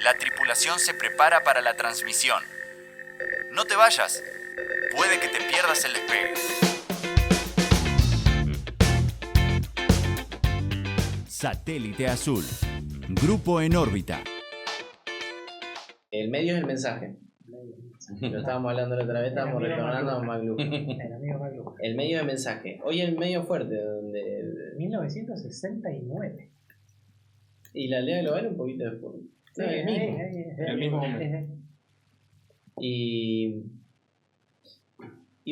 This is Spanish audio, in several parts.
La tripulación se prepara para la transmisión. No te vayas. Puede que te pierdas el despegue. Satélite Azul. Grupo en órbita. El medio es el mensaje. Lo estábamos hablando la otra vez, estábamos retornando a McLuhan. El amigo McLuhan. El medio es el mensaje. Hoy el medio fuerte, donde 1969. y la aldea global un poquito después. Sí, No, el mismo momento. Y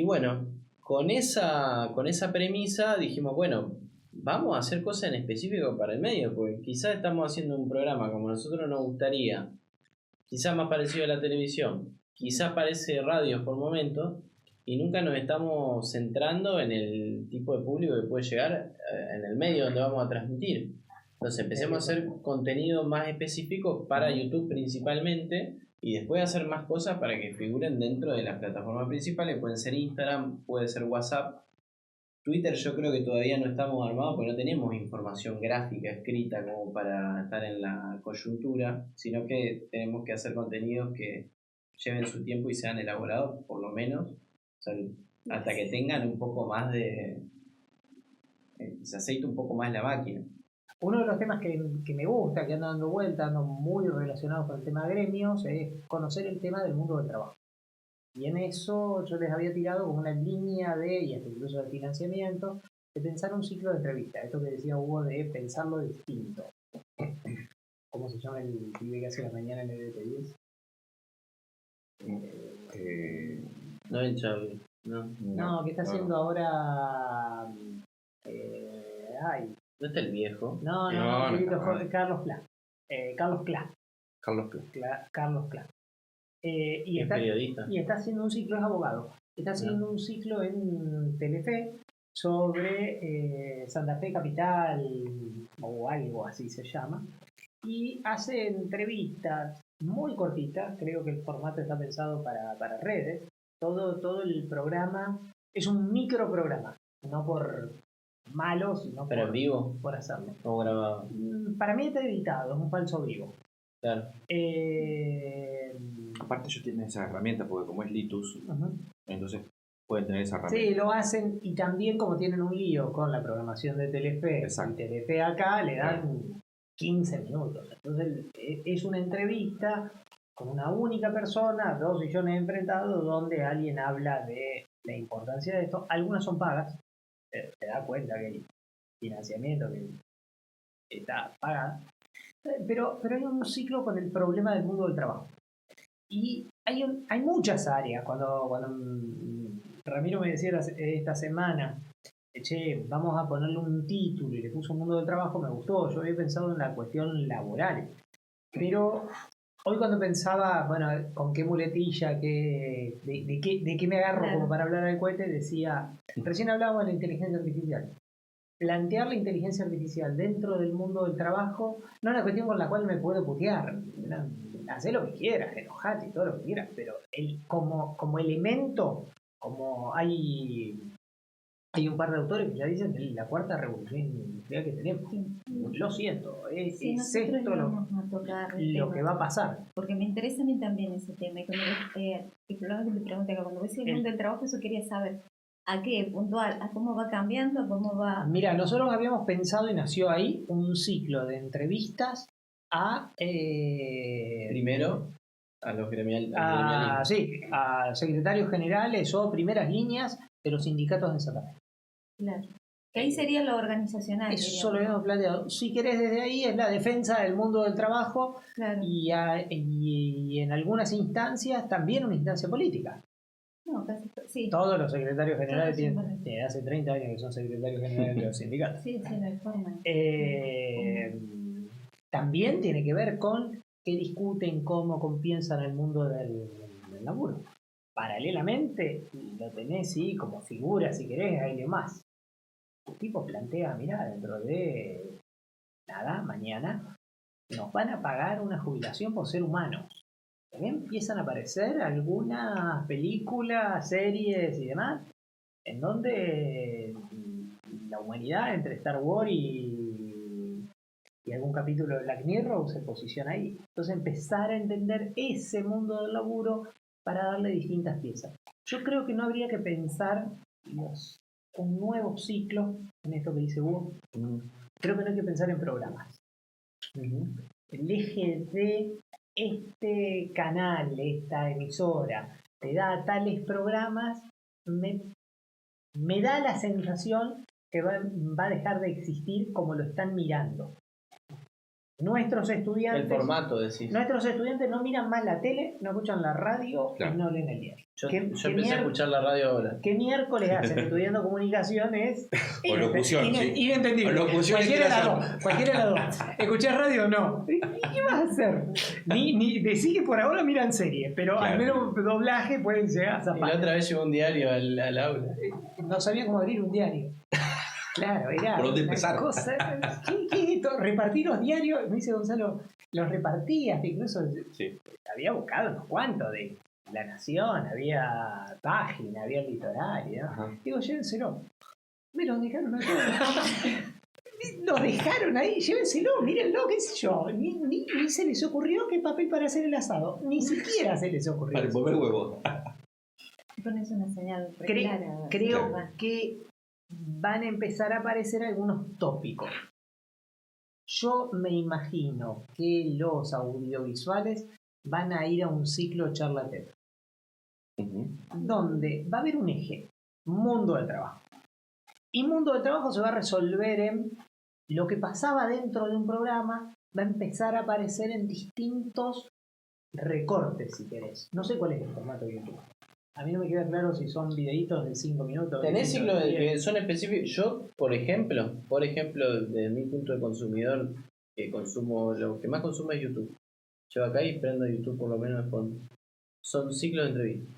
bueno, con esa premisa dijimos, bueno, vamos a hacer cosas en específico para el medio, porque quizás estamos haciendo un programa como nosotros nos gustaría, quizás más parecido a la televisión, quizás parece radio por momentos, y nunca nos estamos centrando en el tipo de público que puede llegar en el medio donde vamos a transmitir. Entonces empecemos a hacer contenido más específico para YouTube principalmente, y después hacer más cosas para que figuren dentro de las plataformas principales. Pueden ser Instagram, puede ser WhatsApp. Twitter yo creo que todavía no estamos armados porque no tenemos información gráfica escrita como para estar en la coyuntura, sino que tenemos que hacer contenidos que lleven su tiempo y sean elaborados, por lo menos, o sea, hasta que tengan un poco más de... se aceite un poco más la máquina. Uno de los temas que me gusta, que ando dando vueltas, ando muy relacionado con el tema de gremios, es conocer el tema del mundo del trabajo. Y en eso yo les había tirado como una línea y hasta incluso de financiamiento, de pensar un ciclo de entrevistas. Esto que decía Hugo de pensarlo distinto. ¿Cómo se llama el pibe que hace la mañana en el EDP10? No el Chavi, no. No, que está haciendo ahora... ¿No está el viejo? No, un poquito joven, Carlos Pla. Carlos Pla. Carlos Pla. Y es periodista. Y está haciendo un ciclo, es abogado. Está haciendo un ciclo en Telefe sobre Santa Fe Capital o algo así se llama. Y hace entrevistas muy cortitas, creo que el formato está pensado para redes. Todo el programa es un microprograma, no por malo, sino pero por, en vivo, por hacerlo. O grabado. Para mí está editado, es un falso vivo. Claro. Aparte ellos tienen esa herramienta, porque como es Litus, entonces pueden tener esa herramienta. Sí, lo hacen, y también como tienen un lío con la programación de Telefe, exacto, y Telefe acá le dan 15 minutos. Entonces es una entrevista con una única persona, 2 sillones enfrentados, donde alguien habla de la importancia de esto. Algunas son pagas, te das cuenta que el financiamiento que está pagado. Pero hay un ciclo con el problema del mundo del trabajo. Y hay muchas áreas. Cuando Ramiro me decía esta semana, che, vamos a ponerle un título, y le puso un mundo del trabajo, me gustó. Yo había pensado en la cuestión laboral. Pero hoy cuando pensaba, bueno, con qué muletilla, de qué me agarro como para hablar al cohete, decía, recién hablábamos de la inteligencia artificial. Plantear la inteligencia artificial dentro del mundo del trabajo no es una cuestión con la cual me puedo putear. Hacé lo que quieras, enojate y todo lo que quieras, pero como elemento, como hay un par de autores que ya dicen que es la cuarta revolución industrial que tenemos. Lo siento, es esto lo que va a pasar. Porque me interesa a mí también ese tema. Y cuando el problema que te pregunté acá, cuando ves el mundo del trabajo, eso quería saber. ¿A qué? Puntual, ¿a cómo va cambiando? ¿A cómo va...? Mira, nosotros habíamos pensado, y nació ahí, un ciclo de entrevistas a... primero, a los gremialistas. Sí, a secretarios generales o primeras líneas de los sindicatos de Santa Fe. Claro. Que ahí sería lo organizacional. Eso lo habíamos planteado. Si querés, desde ahí es la defensa del mundo del trabajo, claro. Y en algunas instancias también una instancia política. No, casi, sí. Todos los secretarios generales tienen hace 30 años que son secretarios generales de los sindicatos. Sí, no hay forma. También tiene que ver con qué discuten, cómo piensan el mundo del laburo. Paralelamente, lo tenés, sí, como figura, si querés, hay demás. El tipo plantea, mirá, dentro de mañana, nos van a pagar una jubilación por ser humanos. También empiezan a aparecer algunas películas, series y demás, en donde la humanidad, entre Star Wars y y algún capítulo de Black Mirror se posiciona ahí. Entonces empezar a entender ese mundo del laburo para darle distintas piezas. Yo creo que no habría que pensar un nuevo ciclo en esto que dice Hugo. Creo que no hay que pensar en programas. El eje de este canal, esta emisora, te da tales programas, me da la sensación que va a dejar de existir como lo están mirando. Nuestros estudiantes... El formato, decís. Nuestros estudiantes no miran más la tele, no escuchan la radio y no leen el diario. Yo empecé a escuchar la radio ahora. ¿Qué miércoles hacen estudiando comunicaciones? O locución, sí. Inentendible. O locución, Cualquiera de las dos. ¿Escuchás radio o no? ¿Y qué vas a hacer? Ni decís que por ahora miran series, pero al menos doblaje pueden llegar a zafar. Y la otra vez llevó un diario al aula. No sabía cómo abrir un diario. Claro, era ¿por dónde una empezar? cosa. ¿Qué es esto? Repartir los diarios, me dice Gonzalo, los repartías, incluso había buscado unos cuantos de La Nación, había Página, había el Litoral, ¿no? Digo, llévenselo. Me los dejaron a todos. Los dejaron ahí, llévenselo, mírenlo, qué sé yo. Ni se les ocurrió que papel para hacer el asado. Ni siquiera se les ocurrió. Para envolver huevos. Pones una señal clara. Creo que van a empezar a aparecer algunos tópicos. Yo me imagino que los audiovisuales van a ir a un ciclo charla TED, donde va a haber un eje, mundo del trabajo. Y mundo del trabajo se va a resolver en lo que pasaba dentro de un programa, va a empezar a aparecer en distintos recortes, si querés. No sé cuál es el formato de YouTube. A mí no me queda claro si son videitos de 5 minutos. ¿Tenés ciclos que son específicos? Yo, por ejemplo, desde mi punto de consumidor, que consumo, lo que más consumo es YouTube. Yo acá y prendo YouTube por lo menos de fondo. Son ciclos de entrevistas.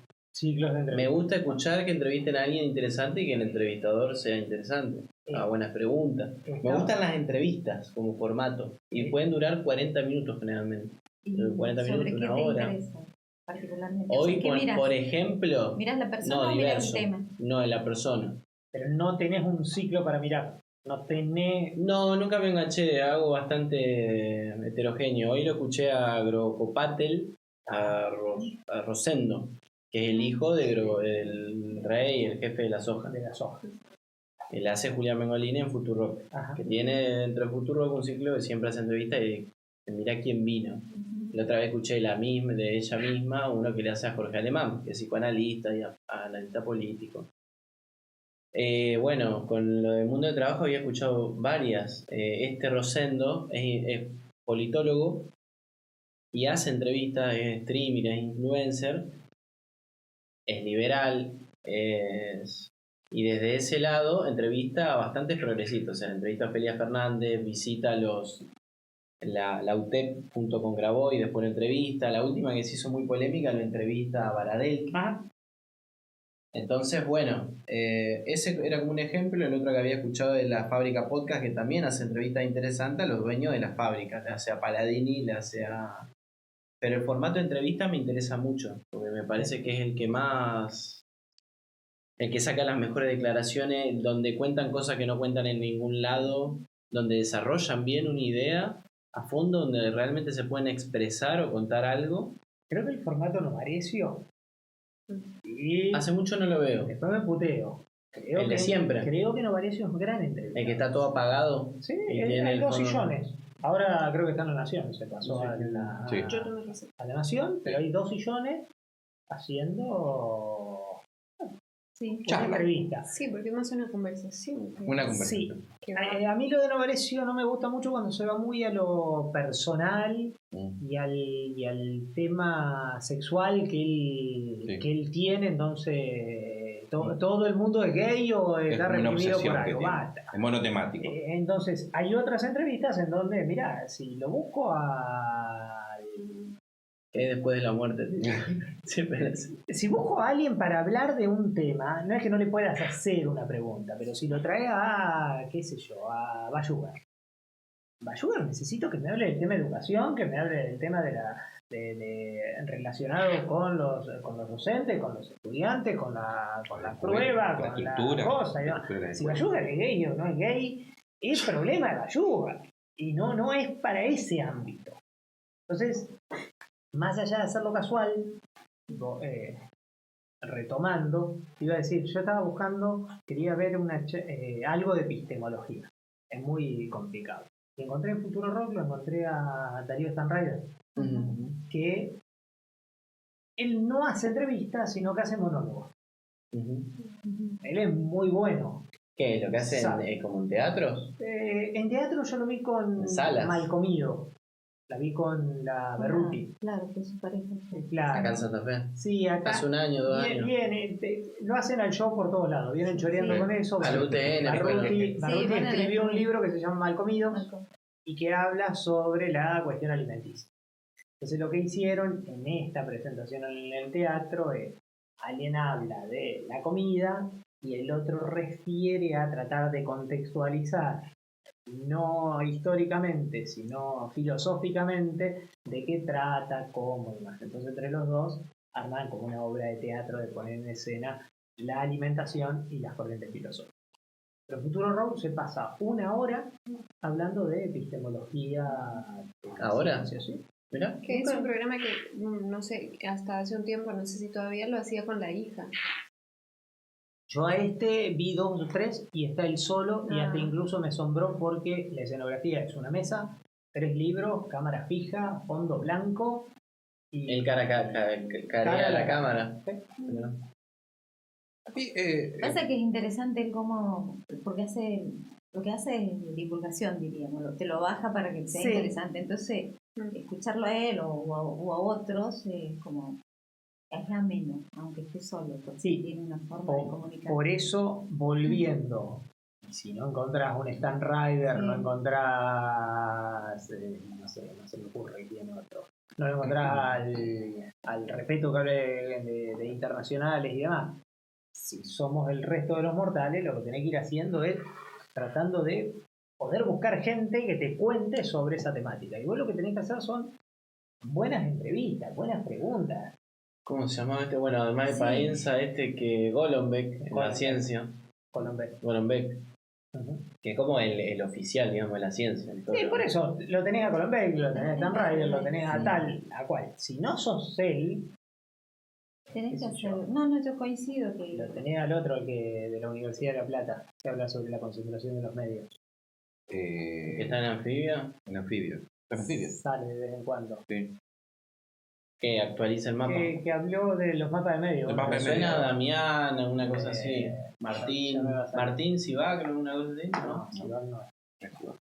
Me gusta escuchar que entrevisten a alguien interesante y que el entrevistador sea interesante. Haga buenas preguntas. Me gustan las entrevistas como formato. Y pueden durar 40 minutos generalmente. 40 minutos, una hora. Particularmente. Hoy, por ejemplo... ¿Mirás la persona o mirás el tema? No, en la persona. Pero no tenés un ciclo para mirar. No, nunca me enganché. Hago bastante heterogéneo. Hoy lo escuché a Grocopatel, a Rosendo, que es el hijo del rey, el jefe de la soja. Él hace Julián Mengolini en Futurock. Que tiene dentro de Futurock un ciclo que siempre hace entrevistas y mira quién vino. La otra vez escuché de ella misma, uno que le hace a Jorge Alemán, que es psicoanalista y analista político. Bueno, con lo del mundo del trabajo había escuchado varias. Rosendo es politólogo y hace entrevistas, es streamer, es influencer, es liberal, y desde ese lado entrevista a bastantes progresistas. O sea, entrevista a Felia Fernández, visita la UTEP junto con Grabois, y después la entrevista. La última que se hizo muy polémica, la entrevista a Baradel. Entonces, bueno, ese era como un ejemplo. El otro que había escuchado de la Fábrica Podcast, que también hace entrevistas interesantes a los dueños de las fábricas, le hace a Paladini, le hace a... Pero el formato de entrevista me interesa mucho, porque me parece que es el que más... El que saca las mejores declaraciones, donde cuentan cosas que no cuentan en ningún lado, donde desarrollan bien una idea a fondo, donde realmente se pueden expresar o contar algo. Creo que el formato Novarecio. Hace mucho no lo veo. Después me puteo. El de siempre. Creo que Novarecio es un gran entrevista. El que está todo apagado. Sí, y hay 2 sillones. Ahora creo que está en La Nación. Se pasó a la Nación, pero hay 2 sillones haciendo... una entrevista. Sí, porque más una conversación. Sí. A mí lo de Novarecio no me gusta mucho cuando se va muy a lo personal y al tema sexual que él tiene. Entonces, todo el mundo es gay o está reprimido por algo. Es monotemático. Entonces, hay otras entrevistas en donde, mira, si lo busco que después de la muerte. Si busco a alguien para hablar de un tema, no es que no le puedas hacer una pregunta, pero si lo trae a, qué sé yo, a Bayugar. Bayugar, necesito que me hable del tema de educación, que me hable del tema relacionado con los docentes, con los estudiantes, con las pruebas, con la cosa. Si Bayugar es gay o no es gay, es problema de Bayugar. Y no es para ese ámbito. Entonces, más allá de hacerlo casual, retomando, iba a decir, yo estaba buscando, quería ver algo de epistemología. Es muy complicado. Y encontré en Futuro Rock, lo encontré a Darío Stanraider, que él no hace entrevistas, sino que hace monólogos. Él es muy bueno. ¿Qué es lo que hacen Sabe. como en teatros? En teatro yo lo vi con Salas. Malcomido. La vi con la Berruti. Claro, que es su pareja. Claro. Acá en Santa Fe. Sí, acá. Hace un año, 2 años. Lo hacen al show por todos lados. Vienen choreando Sí. con eso. Al UTN, Barruti van a escribió la- un libro que se llama Malcomidos y que habla sobre la cuestión alimenticia. Entonces lo que hicieron en esta presentación en el teatro es, alguien habla de la comida y el otro refiere a tratar de contextualizar, no históricamente, sino filosóficamente, de qué trata, cómo y más. Entonces entre los dos arman como una obra de teatro de poner en escena la alimentación y las corrientes filosóficas. Pero Futuro Rock se pasa 1 hora hablando de epistemología. De la ¿Ahora? ciencia, ¿sí? Mirá. Que es un programa que, no sé, hasta hace un tiempo, no sé si todavía lo hacía con la hija. Yo a este vi 2 o 3 y está él solo y hasta Ah. incluso me asombró porque la escenografía es una mesa, 3 libros, cámara fija, fondo blanco y El cara a la cámara. Mirá. Pasa que es interesante el cómo, porque lo que hace es divulgación, diríamos, te lo baja para que sea Sí. interesante. Entonces, escucharlo a él o a otros es como, es ameno, aunque esté solo, porque Sí. tiene una forma de comunicar. por eso, volviendo, si no encontrás un Stan Rider, Sí. no encontrás, no sé, no se me ocurre quién otro, no encontrás al respeto que hable de internacionales y demás. Si somos el resto de los mortales, lo que tenés que ir haciendo es tratando de poder buscar gente que te cuente sobre esa temática. Y vos lo que tenés que hacer son buenas entrevistas, buenas preguntas. ¿Cómo se llamaba este? Bueno, además de Sí. Paenza, que Golombek, en la Golombek. ciencia. Colombia. Golombek. Que es como el oficial, digamos, de la ciencia. Sí, por eso lo tenés a Colombek, lo tenés a Stan Rider, lo tenés a Sí. tal, a cual. Si no sos él, Tenés qué que sé hacer, yo. no, yo coincido que lo tenés al otro, el que de la Universidad de La Plata, que habla sobre la concentración de los medios. Que está en anfibia, En anfibio. En anfibio. Sale de vez en cuando. Sí. que actualiza el mapa. Que habló de los mapas de medios. Los mapas Me de suena a medio. Damián, alguna cosa así. ya Martín, me va a salir. Martín Sivac, alguna cosa así. No, No, si no.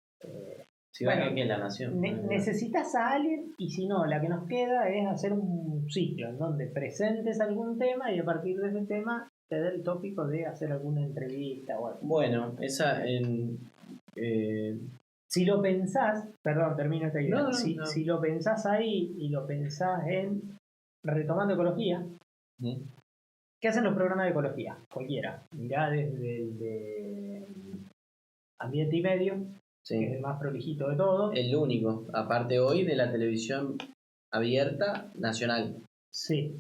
Sivac Bueno, aquí en La Nación. Necesitas a alguien y si no, la que nos queda es hacer un ciclo en donde presentes algún tema y a partir de ese tema te dé el tópico de hacer alguna entrevista o algo. Bueno, esa en. Si lo pensás, perdón, termino esta idea. No, si lo pensás ahí y lo pensás en retomando ecología, ¿qué hacen los programas de ecología? Cualquiera. Mirá desde el de Ambiente y Medio, que es Sí, el más prolijito de todos. el único. Aparte hoy de la televisión abierta nacional. Sí,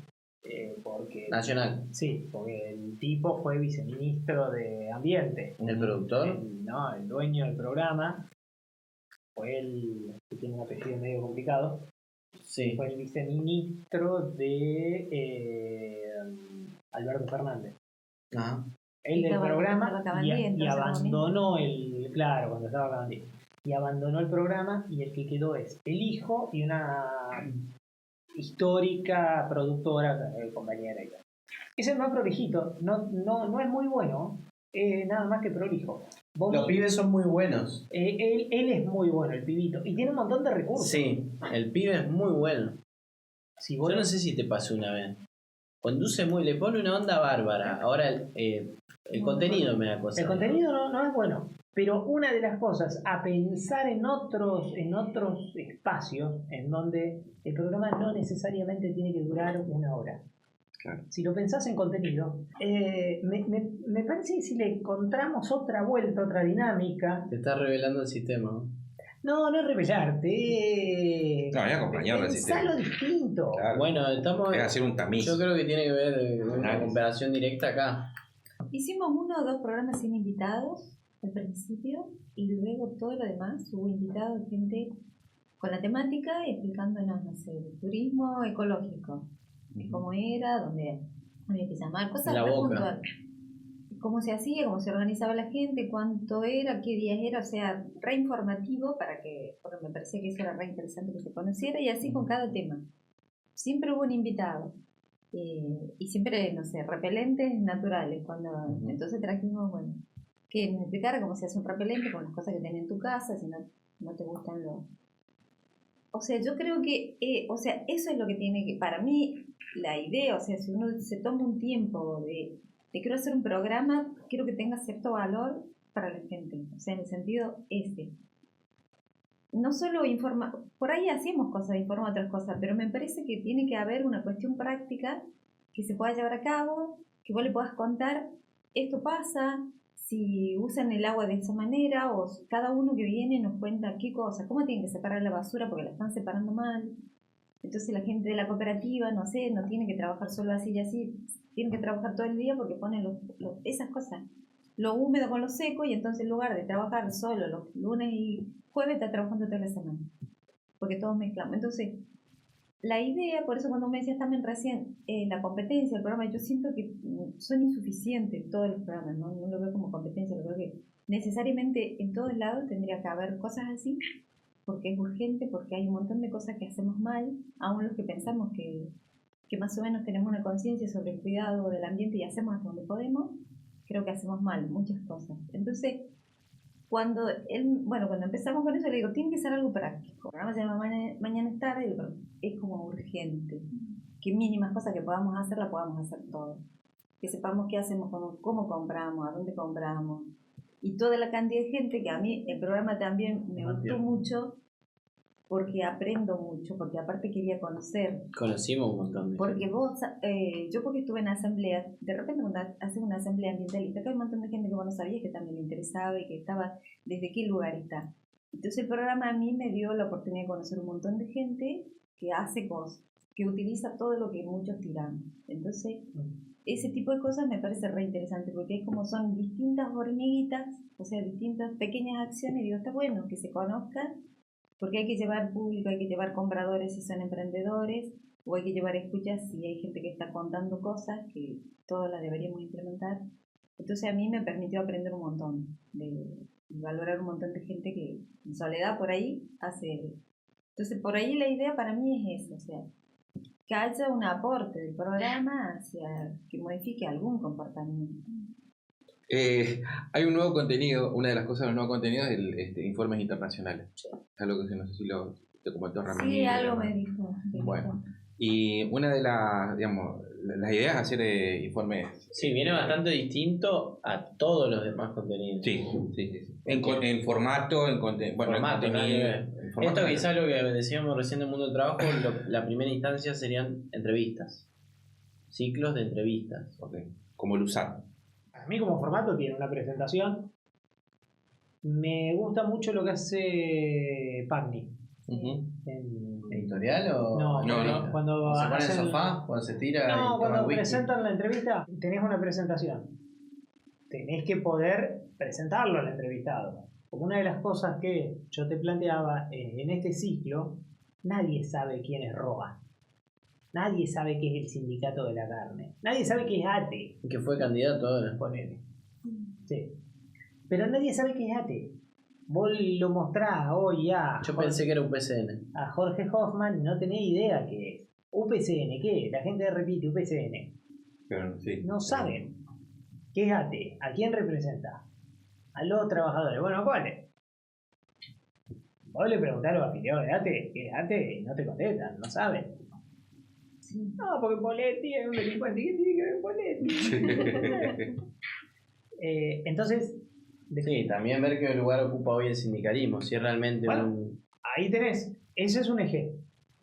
porque Nacional. porque el tipo fue viceministro de Ambiente. El productor. El dueño del programa fue el que tiene un apellido medio complicado. Sí. Fue el viceministro de Alberto Fernández. Ajá. Él del Estaba- programa estaba Cabandí, y entonces, abandonó claro, cuando estaba Cabandí. Y abandonó el programa y el que quedó es el hijo y una histórica productora, compañera y tal. Es el más prolijito, no es muy bueno, nada más que prolijo. Vos Los vi- pibes son muy buenos. él es muy bueno, el pibito, y tiene un montón de recursos. Sí, el pibe es muy bueno. Si Yo vos no sé si te pasó una vez. Conduce muy, le pone una onda bárbara. Ahora el contenido me da cosa. El contenido no es bueno, pero una de las cosas a pensar en otros espacios en donde el programa no necesariamente tiene que durar 1 hora. Claro. Si lo pensás en contenido, me parece que si le encontramos otra vuelta, otra dinámica, Te está revelando el sistema. ¿no? no es rebellarte, No, es acompañarlo al pensalo sistema. distinto. Claro. Bueno, estamos. Es hacer un tamiz. Yo creo que tiene que ver una Análisis. comparación directa acá. hicimos 1 o 2 programas sin invitados al principio y luego todo lo demás hubo invitados, gente con la temática, explicándonos, no sé, el turismo ecológico, cómo era, dónde había que llamar, cosas La re Boca. puntuales. Cómo se hacía, cómo se organizaba la gente, cuánto era, qué días era, o sea, re informativo porque me parecía que eso era re interesante que se conociera, y así con cada tema. Siempre hubo un invitado, y siempre, no sé, repelentes naturales, entonces trajimos, bueno, que me explicara cómo se hace un repelente con las cosas que tenés en tu casa, si no te gustan los... O sea, yo creo que, o sea, eso es lo que tiene que, para mí, la idea, o sea, si uno se toma un tiempo de quiero hacer un programa, quiero que tenga cierto valor para la gente, o sea, en el sentido ese. No solo informa, por ahí hacemos cosas, informa otras cosas, pero me parece que tiene que haber una cuestión práctica que se pueda llevar a cabo, que vos le puedas contar, esto pasa, si usan el agua de esa manera, o cada uno que viene nos cuenta qué cosa, cómo tienen que separar la basura porque la están separando mal. Entonces la gente de la cooperativa, no sé, no tiene que trabajar solo así y así, tienen que trabajar todo el día porque ponen esas cosas, lo húmedo con lo seco, y entonces en lugar de trabajar solo los lunes y jueves, está trabajando toda la semana, porque todos mezclamos. Entonces, la idea, por eso cuando me decías también recién, la competencia, el programa, yo siento que son insuficientes todos los programas, no lo veo como competencia, lo veo que necesariamente en todos lados tendría que haber cosas así, porque es urgente, porque hay un montón de cosas que hacemos mal, aún los que pensamos que más o menos tenemos una conciencia sobre el cuidado del ambiente y hacemos hasta donde podemos, creo que hacemos mal muchas cosas. Entonces, cuando empezamos con eso, le digo, tiene que ser algo práctico. El programa se llama Mañana es tarde, pero es como urgente. Que mínimas cosas que podamos hacer, las podamos hacer todas. Que sepamos qué hacemos, cómo compramos, a dónde compramos. Y toda la cantidad de gente que a mí el programa también me gustó mucho, porque aprendo mucho, porque aparte quería conocer. Conocimos un montón de porque yo porque estuve en asamblea, de repente cuando haces una asamblea ambientalista, que hay un montón de gente que vos no sabías que también le interesaba y que estaba desde qué lugar está. Entonces el programa a mí me dio la oportunidad de conocer un montón de gente que hace cosas, que utiliza todo lo que muchos tiramos. Entonces ese tipo de cosas me parece re interesante, porque es como son distintas hormiguitas, o sea, distintas pequeñas acciones, y digo, está bueno que se conozcan, porque hay que llevar público, hay que llevar compradores si son emprendedores, o hay que llevar escuchas si hay gente que está contando cosas que todas las deberíamos implementar. Entonces a mí me permitió aprender un montón, de valorar un montón de gente que en soledad por ahí hace. Entonces por ahí la idea para mí es eso, o sea, que haya un aporte del programa hacia que modifique algún comportamiento. Hay un nuevo contenido, una de las cosas de los nuevos contenidos es informes internacionales. Es algo que no sé si te comentó Ramírez. Sí, algo me dijo. Bueno, y una de las ideas es hacer informes. Sí, viene bastante distinto a todos los demás contenidos. Sí. En formato, en contenido. Bueno, Formato, en formato. Esto quizás lo que decíamos recién del mundo del trabajo, la primera instancia serían entrevistas. Ciclos de entrevistas. Okay. Como el usar. A mí como formato tiene una presentación. Me gusta mucho lo que hace Pagni. ¿Editorial o...? No. Cuando se pone en el hacen- sofá, cuando se tira y toma cuando whisky. presentan la entrevista, tenés una presentación. Tenés que poder presentarlo al entrevistado. Como una de las cosas que yo te planteaba, en este ciclo, nadie sabe quién es ROA. Nadie sabe qué es el sindicato de la carne. Nadie sabe qué es ATE. Que fue candidato ahora. Ponele. Sí. Pero nadie sabe qué es ATE. Vos lo mostrás hoy Yo pensé que era un PCN. a Jorge Hoffman, no tenés idea qué es. UPCN, ¿qué es? La gente repite UPCN. Pero, sí. No saben qué es ATE, a quién representa. A los trabajadores. Bueno, ¿cuáles? Vos le preguntás a los afiliados de ATE qué es ATE y no te contestan, no saben. No, porque Poletti es un delincuente. ¿Qué tiene que ver Poletti? Entonces, Sí, también ver qué lugar ocupa hoy el sindicalismo. Si es realmente Bueno. ahí tenés. Ese es un eje.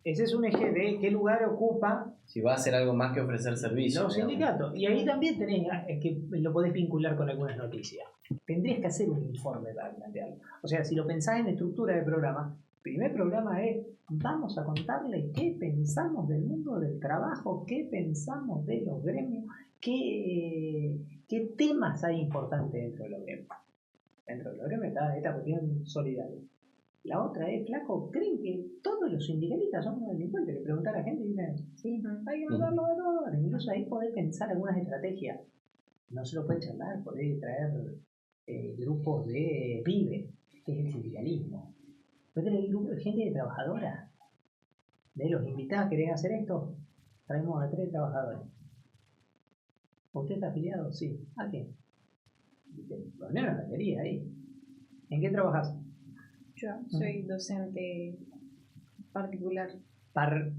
Ese es un eje de qué lugar ocupa si va a hacer algo más que ofrecer servicios. los sindicatos. Y ahí también tenés que lo podés vincular con algunas noticias. Tendrías que hacer un informe para plantearlo. O sea, si lo pensás en estructura de programa, el primer programa es: vamos a contarle qué pensamos del mundo del trabajo, qué pensamos de los gremios, qué temas hay importantes dentro de los gremios. dentro del gremio está esta cuestión solidaria. La otra es, flaco, ¿creen que todos los sindicalistas son unos delincuentes? Le preguntan a la gente y dicen, sí, hay que matarlo a todos. Incluso ahí podés pensar algunas estrategias. No se lo puede charlar, podés traer grupos de pibes, que es el sindicalismo. Podés tener gente de trabajadora. De los invitados, ¿querés hacer esto? Traemos a 3 trabajadores. ¿Usted está afiliado? Sí. ¿A qué? Poner una batería ahí. ¿En qué trabajas? Yo soy docente particular.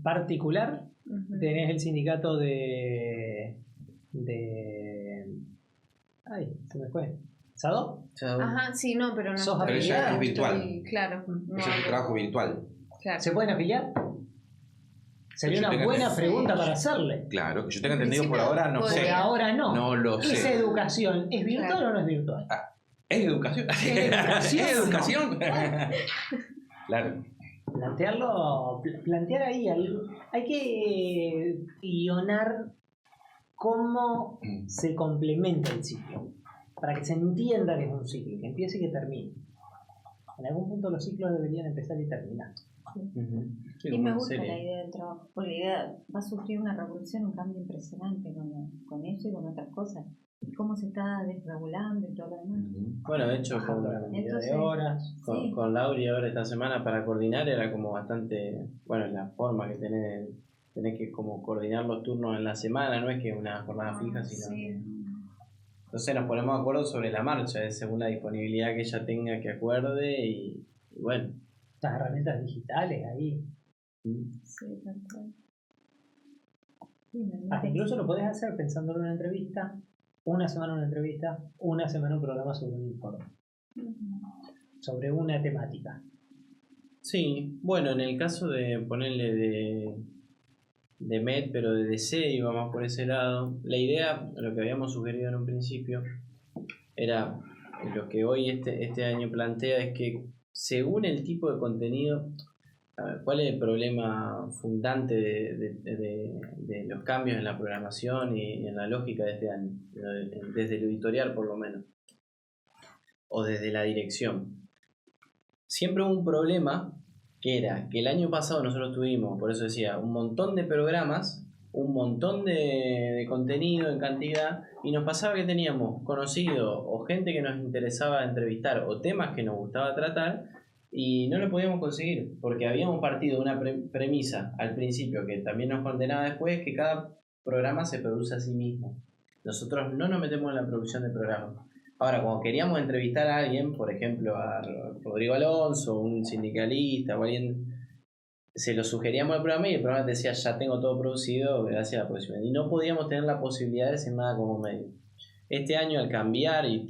Particular. Ujú. Tenés el sindicato de. Ay, se me fue. ¿Sado? Ajá, sí, no, pero no ¿Sos estoy- Pero ya es no estoy- virtual. Claro. No, Ese es tu trabajo virtual. claro. ¿Se pueden afiliar? Sería yo una tenga- buena pregunta para hacerle. Claro, que yo tenga entendido por principio ahora, no podría. sé. Porque ahora no. No lo ¿Esa sé. educación es virtual Claro. o no es virtual? ¿Es educación? educación, ¿Es no. educación? Claro. Plantear ahí algo. Hay que guionar cómo se complementa el ciclo. Para que se entienda que es un ciclo, que empiece y que termine. En algún punto los ciclos deberían empezar y terminar. Sí, Y como me una gusta serie. la idea del trabajo, porque la idea va a sufrir una revolución, un cambio impresionante con eso y con otras cosas. Y cómo se está desregulando y todo lo demás. Bueno, de hecho, Bajando la cantidad de Entonces, horas. Sí. con Lauri ahora esta semana para coordinar era como bastante, bueno, la forma que tenés que como coordinar los turnos en la semana, no es que una jornada fija, sino Sí. que... Entonces nos ponemos de acuerdo sobre la marcha, según la disponibilidad que ella tenga que acuerde y bueno. Estas herramientas digitales ahí. Sí, tal cual. Sí, me Hasta parece. incluso lo podés hacer pensando en una entrevista, una semana una entrevista, una semana un programa sobre un informe, sobre una temática. Sí, bueno, en el caso de ponerle de Met, pero de DC y vamos por ese lado, la idea, lo que habíamos sugerido en un principio, era lo que hoy este año plantea es que según el tipo de contenido, a ver, ¿cuál es el problema fundante de los cambios en la programación y en la lógica de este año? Desde el editorial por lo menos, o desde la dirección. Siempre hubo un problema que era que el año pasado nosotros tuvimos, por eso decía, un montón de programas, un montón de contenido en cantidad, y nos pasaba que teníamos conocidos o gente que nos interesaba entrevistar o temas que nos gustaba tratar y no lo podíamos conseguir porque habíamos partido de una premisa al principio que también nos condenaba después, que cada programa se produce a sí mismo. Nosotros no nos metemos en la producción de programas. Ahora, cuando queríamos entrevistar a alguien, por ejemplo a Rodrigo Alonso, un sindicalista o alguien, se lo sugeríamos al programa y el programa decía ya tengo todo producido gracias a la producción. Y no podíamos tener la posibilidad de ser nada como medio. Este año al cambiar y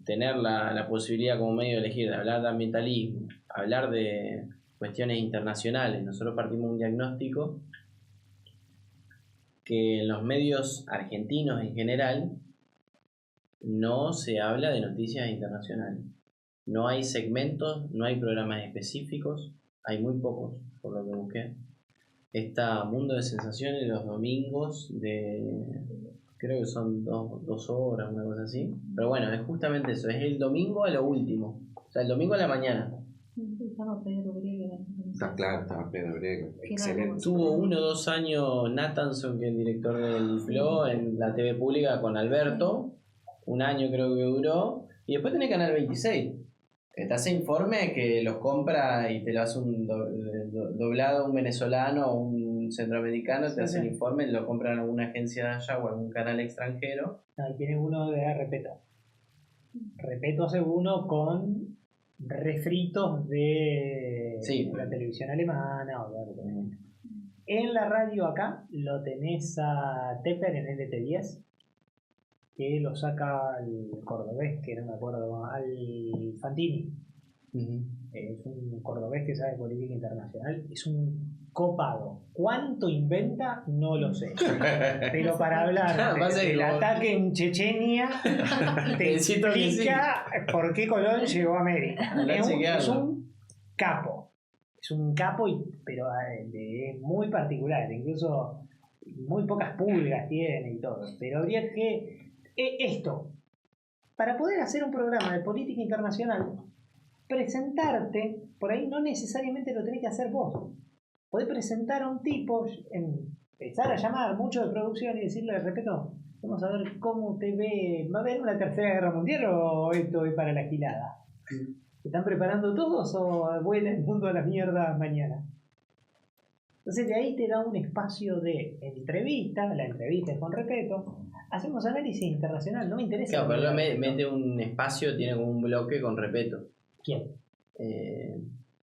tener la posibilidad como medio de elegir, de hablar de ambientalismo, hablar de cuestiones internacionales, nosotros partimos de un diagnóstico que en los medios argentinos en general no se habla de noticias internacionales. No hay segmentos, no hay programas específicos, hay muy pocos, por lo que busqué. Está Mundo de Sensaciones los domingos creo que son 2 horas, una cosa así. Pero bueno, es justamente eso, es el domingo a lo último. O sea, el domingo a la mañana. Estaba Pedro Briega. Está claro, estaba Pedro Brego. Era Excelente. Tuvo 1 o 2 años Nathanson, que es el director del Flow, en la TV pública con Alberto. 1 año creo que duró. Y después tenés Canal 26. Te hace informe que los compra y te lo hace un doblado un venezolano o un centroamericano, te hace el informe, lo compran en alguna agencia de allá o algún canal extranjero. Ahí tiene uno de Repeto. Repeto hace uno con refritos de Sí. la televisión alemana o de algo. En la radio acá lo tenés a Tepper en LT10, que lo saca el cordobés, que no me acuerdo, al Fantini. Es un cordobés que sabe política internacional, es un copado. ¿Cuánto inventa? No lo sé. Pero para hablar del ataque en Chechenia, te Necesito que explica por qué Colón llegó a América. Andá a Es chequearlo. un capo. Es un capo, pero es muy particular. Incluso muy pocas pulgas tiene y todo. Pero habría que... esto. para poder hacer un programa de política internacional, presentarte, por ahí no necesariamente lo tenés que hacer vos. Podés presentar a un tipo, empezar a llamar mucho de producción y decirle, respeto, vamos a ver cómo usted ve, ¿va a haber una tercera guerra mundial o esto es para la gilada? ¿Se están preparando todos o vuela el mundo a la mierda mañana? Entonces de ahí te da un espacio de entrevista, la entrevista es con respeto, hacemos análisis internacional, no me interesa. Claro, pero él mete un espacio, tiene como un bloque con respeto. ¿Quién?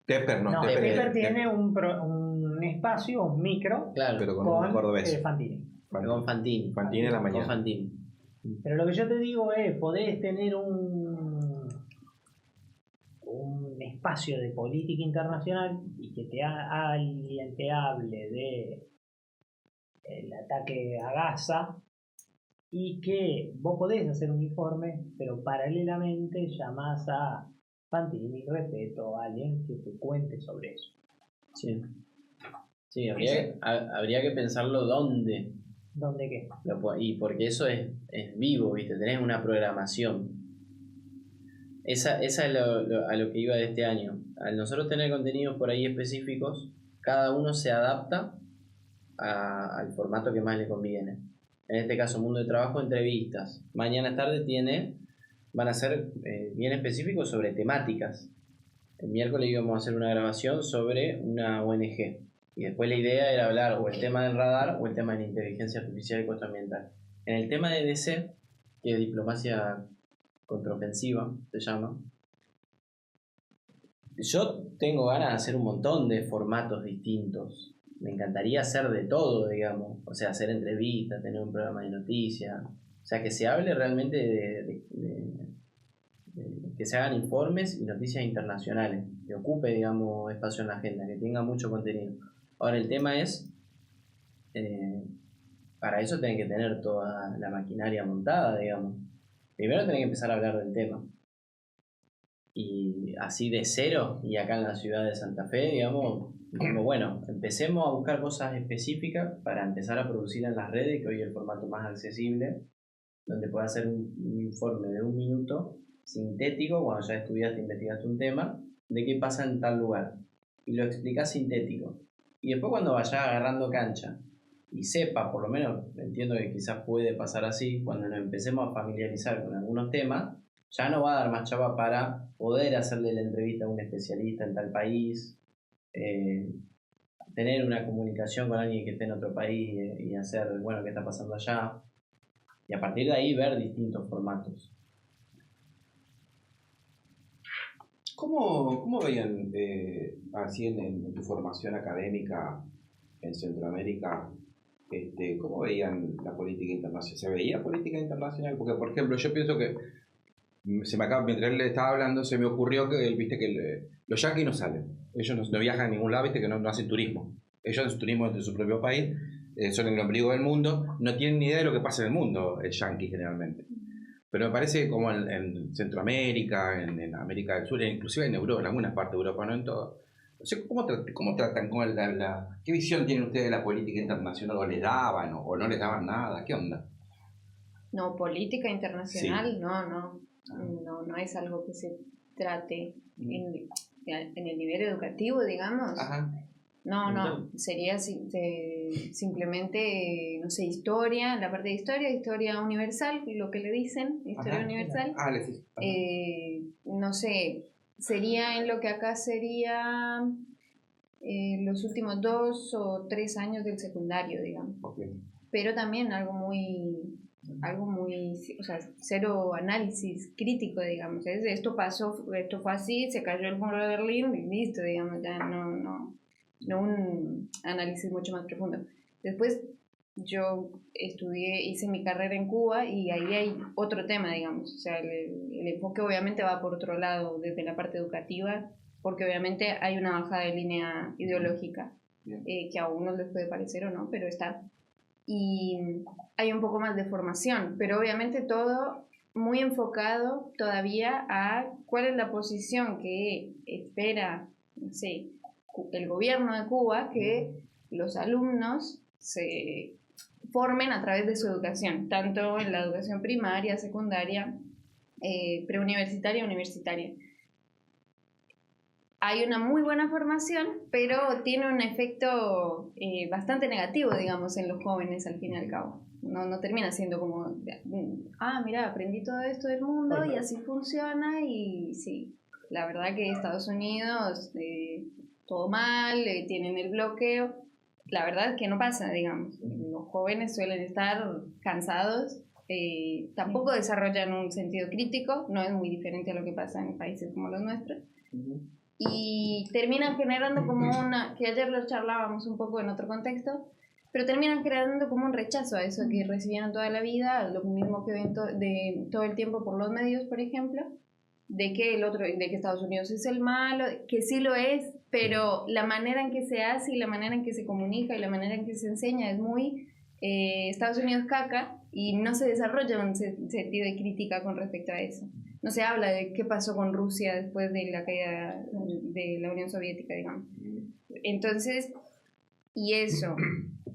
Tepper, No, Tepper tiene un espacio, un micro, Claro, pero con un cordobés. Fantini. con Fantini. Fantini en la mañana. Con Fantini. Pero lo que yo te digo es, podés tener un espacio de política internacional y que alguien te hable de el ataque a Gaza y que vos podés hacer un informe, pero paralelamente llamás a Fantini, respeto, a alguien que te cuente sobre eso. Sí. Sí, habría que pensarlo dónde. ¿Dónde qué? Y porque eso es vivo, ¿viste? Tenés una programación. Esa es a lo que iba de este año. Al nosotros tener contenidos por ahí específicos, cada uno se adapta al formato que más le conviene. En este caso, Mundo de Trabajo, entrevistas. Mañana tarde van a ser bien específicos sobre temáticas. El miércoles íbamos a hacer una grabación sobre una ONG. Y después la idea era hablar o el tema del radar o el tema de la inteligencia artificial y contraambiental. En el tema de DC, que es diplomacia contraofensiva, se llama, yo tengo ganas de hacer un montón de formatos distintos. Me encantaría hacer de todo, digamos. O sea, hacer entrevistas, tener un programa de noticias. O sea, que se hable realmente de que se hagan informes y noticias internacionales. Que ocupe, digamos, espacio en la agenda, que tenga mucho contenido. Ahora, el tema es, para eso tienen que tener toda la maquinaria montada, digamos. Primero tienen que empezar a hablar del tema. Y así de cero, y acá en la ciudad de Santa Fe, digamos, bueno, empecemos a buscar cosas específicas para empezar a producir en las redes, que hoy es el formato más accesible, donde puedas hacer un informe de 1 minuto, sintético, cuando ya estudiaste, investigaste un tema, de qué pasa en tal lugar. Y lo explicas sintético. Y después cuando vayas agarrando cancha y sepa, por lo menos entiendo que quizás puede pasar así, cuando nos empecemos a familiarizar con algunos temas, ya no va a dar más chapa para poder hacerle la entrevista a un especialista en tal país, tener una comunicación con alguien que esté en otro país y hacer, bueno, qué está pasando allá. Y a partir de ahí ver distintos formatos. ¿Cómo veían, así en tu formación académica en Centroamérica, cómo veían la política internacional? ¿Se veía política internacional? Porque, por ejemplo, yo pienso que, mientras él estaba hablando, se me ocurrió que, viste, que los yanquis no salen. Ellos no viajan a ningún lado, viste, que no hacen turismo. Ellos hacen turismo de su propio país, son el ombligo del mundo, no tienen ni idea de lo que pasa en el mundo, el yanqui generalmente. Pero me parece que como en Centroamérica, en América del Sur, inclusive en Europa, en algunas partes de Europa, no en todo. No sé, ¿cómo tratan con qué visión tienen ustedes de la política internacional? ¿O les daban o no les daban nada? ¿Qué onda? No, política internacional, sí. No es algo que se trate en el nivel educativo, digamos. Ajá. No, sería simplemente, no sé, historia, la parte de historia universal, lo que le dicen, historia universal. No sé, sería en lo que acá sería los últimos 2 o 3 años del secundario, digamos. Okay. Pero también algo muy, o sea, cero análisis crítico, digamos. Esto pasó, esto fue así, se cayó el muro de Berlín y listo, digamos, ya no un análisis mucho más profundo. Después yo hice mi carrera en Cuba y ahí hay otro tema, digamos. O sea, el enfoque obviamente va por otro lado, desde la parte educativa, porque obviamente hay una bajada de línea ideológica, que a unos les puede parecer o no, pero está. Y hay un poco más de formación, pero obviamente todo muy enfocado todavía a cuál es la posición que espera, no sé, el gobierno de Cuba, que los alumnos se formen a través de su educación, tanto en la educación primaria, secundaria preuniversitaria, universitaria. Hay una muy buena formación, pero tiene un efecto bastante negativo, digamos, en los jóvenes al fin y al cabo. No termina siendo como, mira, aprendí todo esto del mundo y así funciona, y sí, la verdad que Estados Unidos, todo mal, tienen el bloqueo. La verdad es que no pasa, digamos. Los jóvenes suelen estar cansados, tampoco desarrollan un sentido crítico, no es muy diferente a lo que pasa en países como los nuestros. Y terminan generando como que ayer lo charlábamos un poco en otro contexto, pero terminan creando como un rechazo a eso que recibieron toda la vida, lo mismo que ven todo el tiempo por los medios, por ejemplo, de que Estados Unidos es el malo, que sí lo es, pero la manera en que se hace y la manera en que se comunica y la manera en que se enseña es muy Estados Unidos caca, y no se desarrolla un sentido de crítica con respecto a eso. No se habla de qué pasó con Rusia después de la caída de la Unión Soviética, digamos. Entonces, y eso,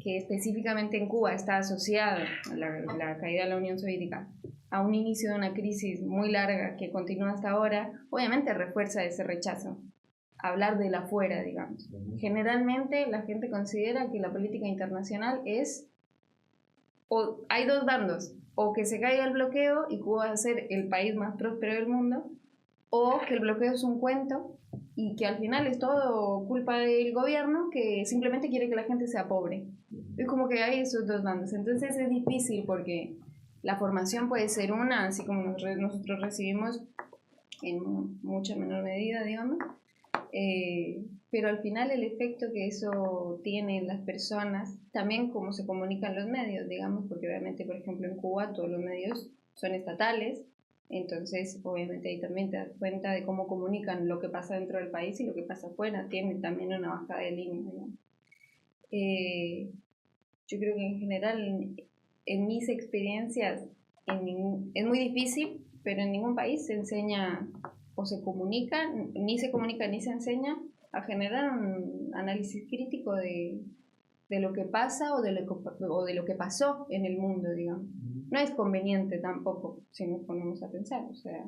que específicamente en Cuba está asociado a la caída de la Unión Soviética a un inicio de una crisis muy larga que continúa hasta ahora, obviamente refuerza ese rechazo. Hablar del afuera, digamos. Generalmente la gente considera que la política internacional hay dos bandos: o que se caiga el bloqueo y Cuba va a ser el país más próspero del mundo, o que el bloqueo es un cuento y que al final es todo culpa del gobierno, que simplemente quiere que la gente sea pobre. Es como que hay esos dos bandos. Entonces es difícil, porque la formación puede ser una, así como nosotros recibimos en mucha menor medida, digamos, pero al final el efecto que eso tiene en las personas, también cómo se comunican los medios, digamos, porque obviamente, por ejemplo, en Cuba todos los medios son estatales, entonces obviamente ahí también te das cuenta de cómo comunican lo que pasa dentro del país y lo que pasa afuera. Tiene también una bajada de línea, ¿no? Yo creo que en general, en mis experiencias, es muy difícil, pero en ningún país se enseña o se comunica ni se enseña a generar un análisis crítico de lo que pasa o de lo que pasó en el mundo, digamos. No es conveniente tampoco, si nos ponemos a pensar, o sea,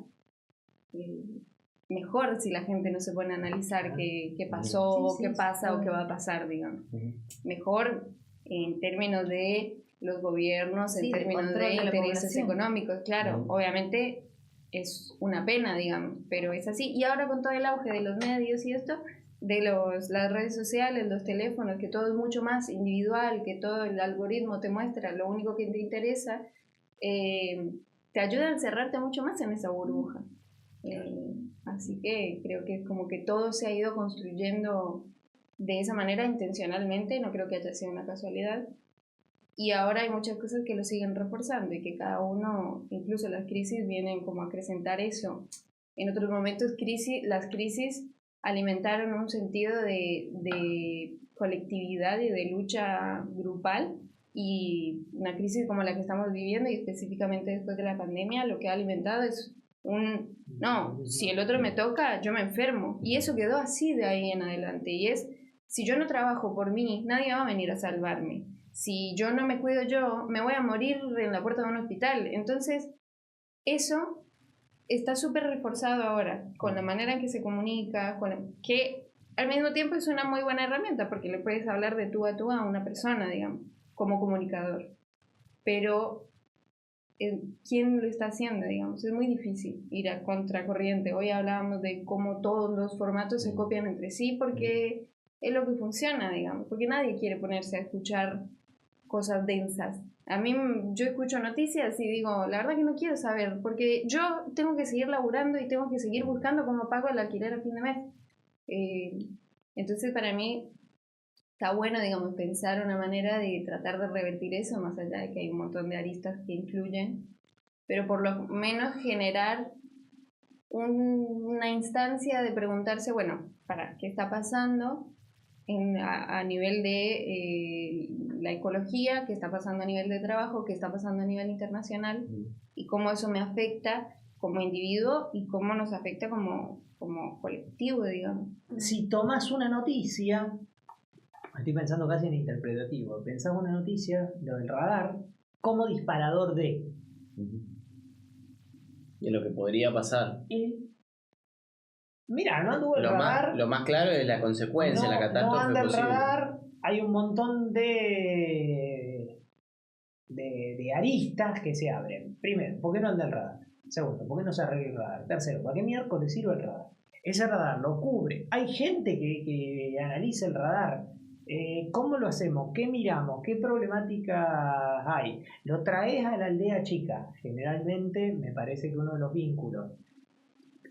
mejor si la gente no se pone a analizar qué pasó, qué pasa o qué va a pasar, digamos. Mejor en términos de los gobiernos, en términos de intereses económicos, claro, obviamente es una pena, digamos, pero es así. Y ahora con todo el auge de los medios y esto, de las redes sociales, los teléfonos, que todo es mucho más individual, que todo el algoritmo te muestra lo único que te interesa, te ayuda a encerrarte mucho más en esa burbuja. Así que creo que es como que todo se ha ido construyendo de esa manera intencionalmente, no creo que haya sido una casualidad. Y ahora hay muchas cosas que lo siguen reforzando, y que cada uno, incluso las crisis, vienen como a acrecentar eso. En otros momentos las crisis alimentaron un sentido de colectividad y de lucha grupal, y una crisis como la que estamos viviendo, y específicamente después de la pandemia, lo que ha alimentado es si el otro me toca, yo me enfermo. Y eso quedó así de ahí en adelante, y si yo no trabajo por mí, nadie va a venir a salvarme. Si yo no me cuido yo, me voy a morir en la puerta de un hospital. Entonces, eso está súper reforzado ahora, con la manera en que se comunica, que al mismo tiempo es una muy buena herramienta, porque le puedes hablar de tú a una persona, digamos, como comunicador. Pero, ¿quién lo está haciendo, digamos? Es muy difícil ir a contracorriente. Hoy hablábamos de cómo todos los formatos se copian entre sí, porque es lo que funciona, digamos, porque nadie quiere ponerse a escuchar cosas densas. Yo escucho noticias y digo, la verdad que no quiero saber, porque yo tengo que seguir laburando y tengo que seguir buscando cómo pago el alquiler a fin de mes. Entonces, para mí está bueno, digamos, pensar una manera de tratar de revertir eso, más allá de que hay un montón de aristas que influyen, pero por lo menos generar una instancia de preguntarse, bueno, ¿qué está pasando a nivel de la ecología? ¿Qué está pasando a nivel de trabajo? ¿Qué está pasando a nivel internacional? Y cómo eso me afecta como individuo y cómo nos afecta como colectivo, digamos. Si tomas una noticia, estoy pensando casi en interpretativo, pensás una noticia, lo del radar, como disparador de... de lo que podría pasar. Mira, no anduvo el radar. Lo más claro es la consecuencia, la catástrofe no anda el posible. radar. Hay un montón de aristas que se abren. Primero, ¿por qué no anda el radar? Segundo, ¿por qué no se arregla el radar? Tercero, ¿para qué miércoles sirve el radar? Ese radar lo cubre. Hay gente que analiza el radar. ¿Cómo lo hacemos? ¿Qué miramos? ¿Qué problemáticas hay? Lo traes a la aldea chica. Generalmente me parece que uno de los vínculos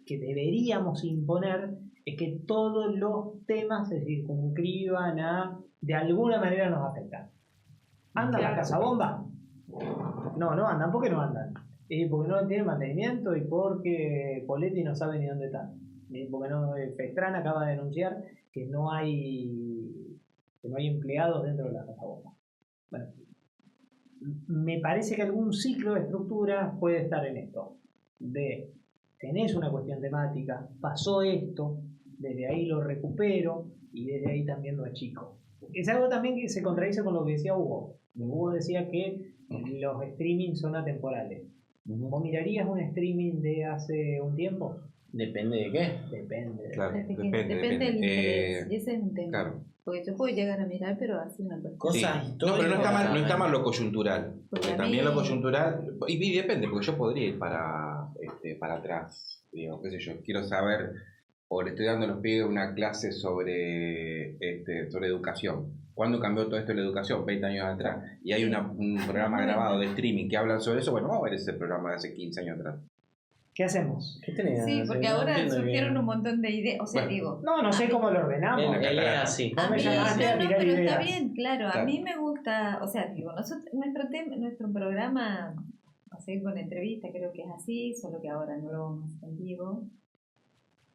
que deberíamos imponer es que todos los temas se circunscriban a, de alguna manera nos afectan. ¿Andan la casa bomba? No andan. ¿Por qué no andan? Porque no tienen mantenimiento y porque Poletti no sabe ni dónde están. Porque Festrán acaba de denunciar que no hay empleados dentro de la casa bomba. Bueno, me parece que algún ciclo de estructura puede estar en esto. Tenés una cuestión temática, pasó esto, desde ahí lo recupero y desde ahí también lo achico. Es algo también que se contradice con lo que decía Hugo. Hugo decía que los streamings son atemporales. ¿Vos mirarías un streaming de hace un tiempo? ¿Depende de qué? Depende. Claro, Depende del interés. Y ese es un tema. Claro. Porque yo puedo llegar a mirar, pero así una cuestión. Cosas Sí. históricas. No, pero no está mal lo coyuntural. Porque a también mí- lo coyuntural. Y depende, porque yo podría ir para atrás. Digo, qué sé yo, quiero saber. O le estoy dando a los pibes una clase sobre educación. ¿Cuándo cambió todo esto de la educación? 20 años atrás. Y hay un programa grabado de streaming que hablan sobre eso. Bueno, vamos a ver ese programa de hace 15 años atrás. ¿Qué hacemos? ¿Qué tenés? Sí, porque No ahora entiendo surgieron bien. un montón de ideas. O sea, Bueno. digo. No sé cómo lo ordenamos. Él es así. Vos me A mí, llamaste a no, tirar pero está ideas. bien, claro. Claro. A mí me gusta, o sea, digo, nuestro programa, va a seguir con entrevista, creo que es así, solo que ahora no lo vamos a hacer en vivo.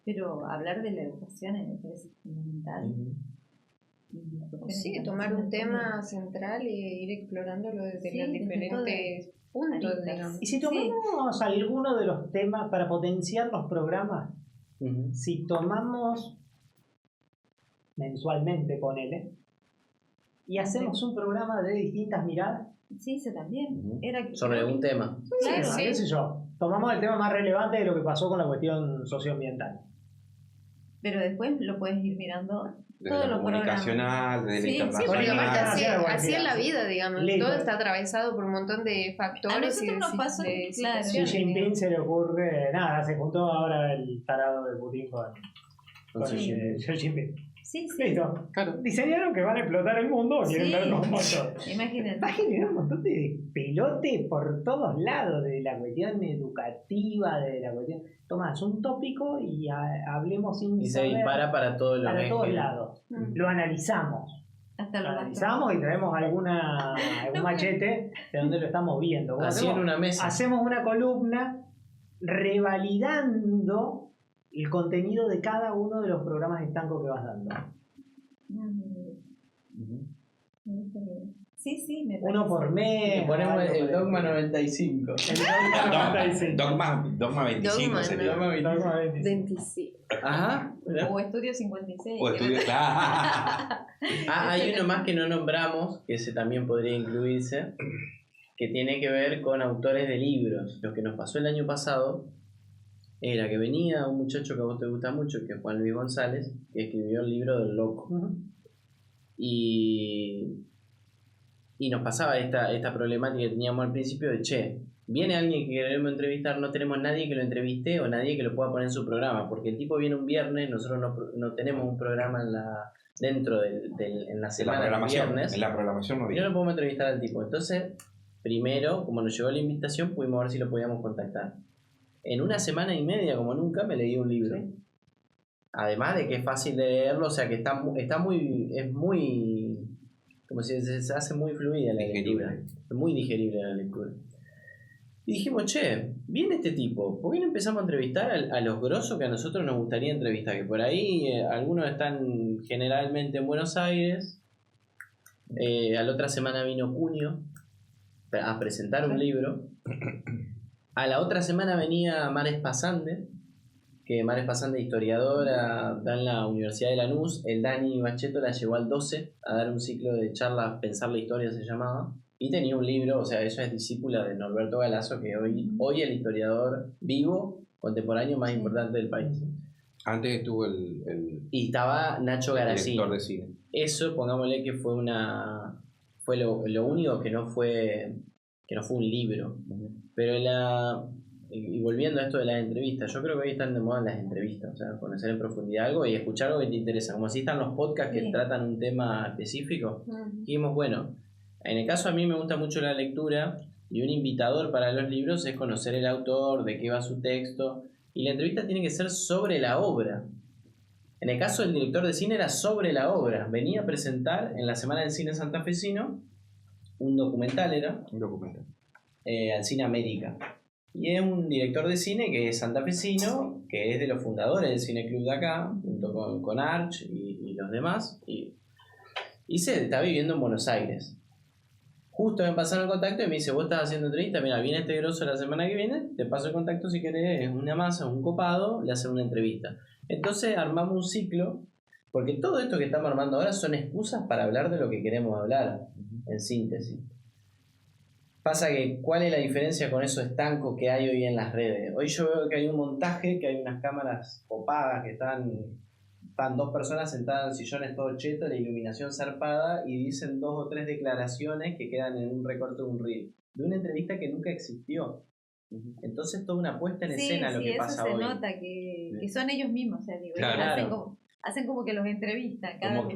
Pero hablar de la educación me parece fundamental. Sí, tomar un tema central y ir explorándolo desde Sí, los desde diferentes puntos, aristas. digamos. Y si tomamos alguno de los temas para potenciar los programas, Ujú. si tomamos mensualmente, ponele, y hacemos un programa de distintas miradas, Sí, eso también. Ujú. Era que Sobre algún tema. Claro, sí, qué sé yo, tomamos el tema más relevante de lo que pasó con la cuestión socioambiental. pero después lo puedes ir mirando Desde todos lo los programas. comunicacional, desde Sí, lo sí, Sí, porque internacional. aparte así, Bueno, así es la vida, digamos. Listo. Todo está atravesado por un montón de factores A nosotros nos pasó, claro. Xi situaciones, Jinping digamos. se le ocurre, nada, se juntó ahora el tarado de Putin con Sí. Xi Jinping. Sí, sí. Listo. Diseñaron que van a explotar el mundo, quieren Sí. ver cómo todo. Imagínate. Va a generar un montón de pelote por todos lados, de la cuestión educativa, de la cuestión... Tomás un tópico y hablemos sin Y se saber dispara para todos los para todos ejes. lados. Mm. Lo analizamos. Hasta Lo lo analizamos y traemos algún machete de donde lo estamos viendo. Bueno, Así en una mesa. hacemos una columna revalidando el contenido de cada uno de los programas estancos que vas dando. Ujú. Sí, sí, me Uno parece. por mes. Le ponemos algo el por Dogma 95. El Dogma 95. Dogma 25 Dogma, sería. Dogma 25. Dogma 25. 25. Ajá. mirá. O Estudio 56. O estudio, claro. Hay uno más que no nombramos, que ese también podría incluirse, que tiene que ver con autores de libros. Lo que nos pasó el año pasado era que venía un muchacho que a vos te gusta mucho, que es Juan Luis González, que escribió el libro del loco. Ujú. Y nos pasaba esta problemática que teníamos al principio de, che, viene alguien que queremos entrevistar, no tenemos nadie que lo entreviste o nadie que lo pueda poner en su programa, porque el tipo viene un viernes, nosotros no tenemos un programa dentro en la En la semana del programación. viernes, En la programación no y no viene. lo podemos entrevistar al tipo. Entonces, primero, como nos llegó la invitación, pudimos ver si lo podíamos contactar. En una semana y media, como nunca, me leí un libro. Además de que es fácil de leerlo, o sea que es muy, como si se hace muy fluida la Digerible. lectura, es muy digerible la lectura. Y dijimos, che, viene este tipo, ¿por qué no empezamos a entrevistar a los grosos que a nosotros nos gustaría entrevistar? Que por ahí algunos están generalmente en Buenos Aires, a la otra semana vino Cunio a presentar un libro, a la otra semana venía Mares Pasande, que Mares Pasande, historiadora, da en la Universidad de Lanús. El Dani Bacheto la llevó al 12 a dar un ciclo de charlas, Pensar la Historia se llamaba. Y tenía un libro, o sea, ella es discípula de Norberto Galasso, que hoy el historiador vivo, contemporáneo más importante del país. Antes estuvo el Y estaba Nacho Garazzini. director de cine. Eso, pongámosle que fue lo único que no fue un libro. Pero y volviendo a esto de las entrevistas, yo creo que hoy están de moda las entrevistas, o sea, conocer en profundidad algo y escuchar algo que te interesa. Como así están los podcasts que tratan un tema específico. Dijimos, bueno, en el caso a mí me gusta mucho la lectura y un invitador para los libros es conocer el autor, de qué va su texto, y la entrevista tiene que ser sobre la obra. En el caso del director de cine era sobre la obra. Venía a presentar en la Semana del Cine Santafesino un documental, al Cine América. Y es un director de cine que es santafesino, que es de los fundadores del Cine Club de acá, junto con Arch y los demás. Y se está viviendo en Buenos Aires. Justo me pasaron el contacto y me dice, vos estás haciendo entrevista, mira, viene este grosso la semana que viene, te paso el contacto si querés, es una masa, un copado, le hacen una entrevista. Entonces armamos un ciclo, porque todo esto que estamos armando ahora son excusas para hablar de lo que queremos hablar, en síntesis. Pasa que, ¿cuál es la diferencia con eso estanco que hay hoy en las redes? Hoy yo veo que hay un montaje, que hay unas cámaras copadas, que están 2 personas sentadas en sillones todo cheto, la iluminación zarpada, y dicen 2 o 3 declaraciones que quedan en un recorte de un reel, de una entrevista que nunca existió. Entonces toda una puesta en escena lo que pasa hoy. Sí, eso se nota que son ellos mismos, o sea, digo, Claro. hacen como que los entrevistan, Claro.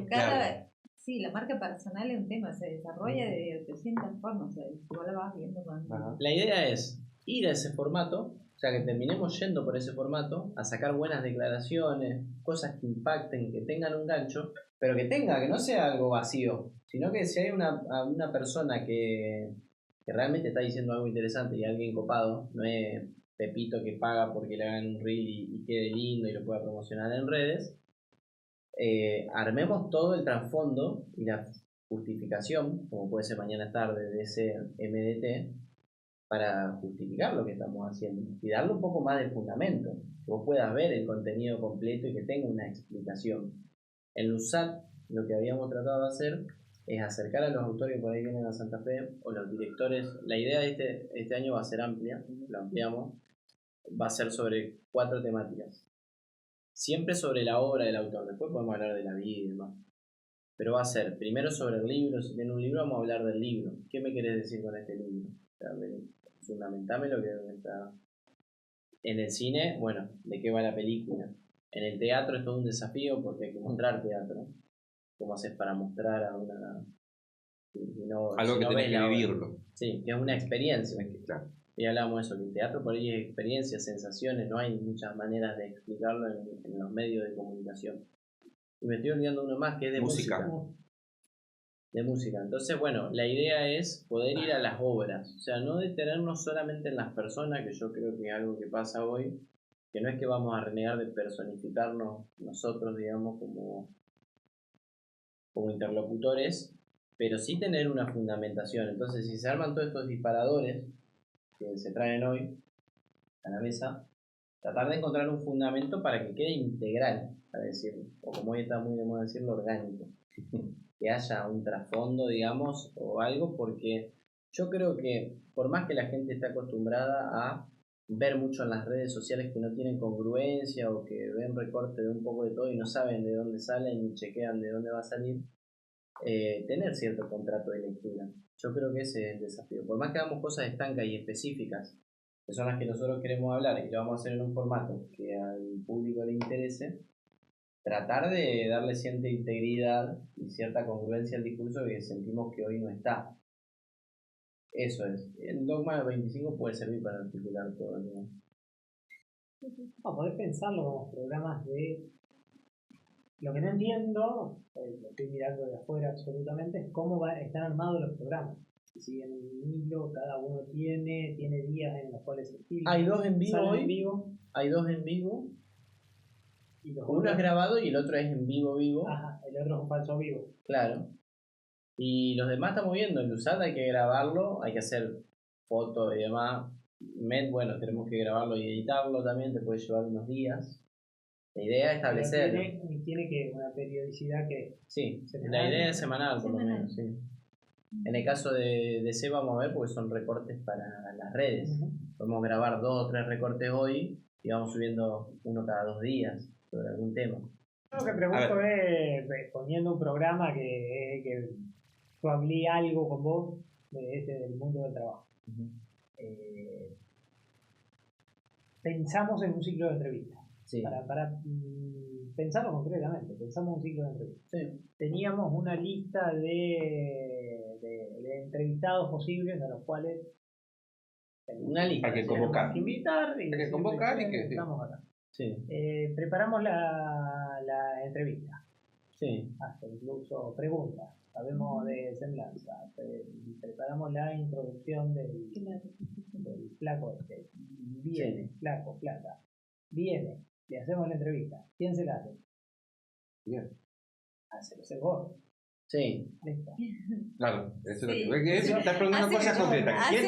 Sí, la marca personal es un tema, se desarrolla de 800 formas, o sea, igual la vas viendo cuando... La idea es ir a ese formato, o sea, que terminemos yendo por ese formato, a sacar buenas declaraciones, cosas que impacten, que tengan un gancho, pero que no sea algo vacío, sino que si hay una persona que realmente está diciendo algo interesante y alguien copado, no es Pepito que paga porque le hagan un reel y quede lindo y lo pueda promocionar en redes. Armemos todo el trasfondo y la justificación, como puede ser mañana tarde, de ese MDT, para justificar lo que estamos haciendo y darle un poco más de fundamento, que vos puedas ver el contenido completo y que tenga una explicación. En LUSAT lo que habíamos tratado de hacer es acercar a los autores que por ahí vienen a Santa Fe o los directores. La idea de este año va a ser amplia, lo ampliamos, va a ser sobre 4 temáticas. Siempre sobre la obra del autor, después podemos hablar de la vida y demás. Pero va a ser primero sobre el libro, si tiene un libro vamos a hablar del libro. ¿Qué me querés decir con este libro? O sea, fundamentame lo que está. En el cine, bueno, ¿de qué va la película? En el teatro es todo un desafío porque hay que mostrar teatro. ¿Cómo haces para mostrar a una... algo que tenés que vivirlo. Sí, que es una experiencia. Claro. Y hablamos de eso, que el teatro por ahí es experiencia, sensaciones, no hay muchas maneras de explicarlo en los medios de comunicación. Y me estoy olvidando uno más que es de música. De música. Entonces, bueno, la idea es poder ir a las obras, o sea, no detenernos solamente en las personas, que yo creo que es algo que pasa hoy, que no es que vamos a renegar de personificarnos nosotros, digamos, como interlocutores, pero sí tener una fundamentación. Entonces, si se arman todos estos disparadores que se traen hoy a la mesa, tratar de encontrar un fundamento para que quede integral, para decirlo, o como hoy está muy de moda decirlo, orgánico, que haya un trasfondo, digamos, o algo, porque yo creo que por más que la gente está acostumbrada a ver mucho en las redes sociales que no tienen congruencia o que ven recorte de un poco de todo y no saben de dónde salen ni chequean de dónde va a salir, tener cierto contrato de lectura. Yo creo que ese es el desafío. Por más que hagamos cosas estancas y específicas, que son las que nosotros queremos hablar y lo vamos a hacer en un formato que al público le interese, tratar de darle cierta integridad y cierta congruencia al discurso que sentimos que hoy no está. Eso es. El dogma del 25 puede servir para articular todo, ¿no? Podés pensarlo como programas de... Lo que no entiendo, lo estoy mirando de afuera absolutamente, es cómo están armados los programas. Si siguen un hilo, cada uno tiene días en los cuales se filma. Hay 2 en vivo hoy. En vivo. Hay 2 en vivo. Y los Uno es grabado y el otro es en vivo. Ajá, el otro es un falso vivo. Claro. Y los demás estamos viendo. En Lusat hay que grabarlo, hay que hacer fotos y demás. Med, bueno, tenemos que grabarlo y editarlo también, te puede llevar unos días. La idea es establecer. Tiene que una periodicidad que... Sí, semanal, la idea es semanal por lo Semanal. menos, sí. En el caso de DC vamos a ver porque son recortes para las redes. Podemos grabar 2 o 3 recortes hoy y vamos subiendo uno cada 2 días sobre algún tema. Lo que pregunto es, poniendo un programa que yo hablé algo con vos del mundo del trabajo. Pensamos en un ciclo de entrevistas. Sí. Para pensarlo concretamente, pensamos un ciclo de entrevistas. Sí. Teníamos una lista de entrevistados posibles a los cuales Una lista. Hay que convocar. que invitar y Hay que convocar y que- estamos acá. Sí. Preparamos la entrevista, Sí. hasta incluso preguntas, sabemos de semblanza, preparamos la introducción del flaco este. Viene, flaco, flaca. Viene, le hacemos la entrevista. ¿Quién se la hace? Bien. Hace vos. Sí. Listo. Claro, eso Sí. es lo que es. Estás preguntando cosas concretas. ¿Quién?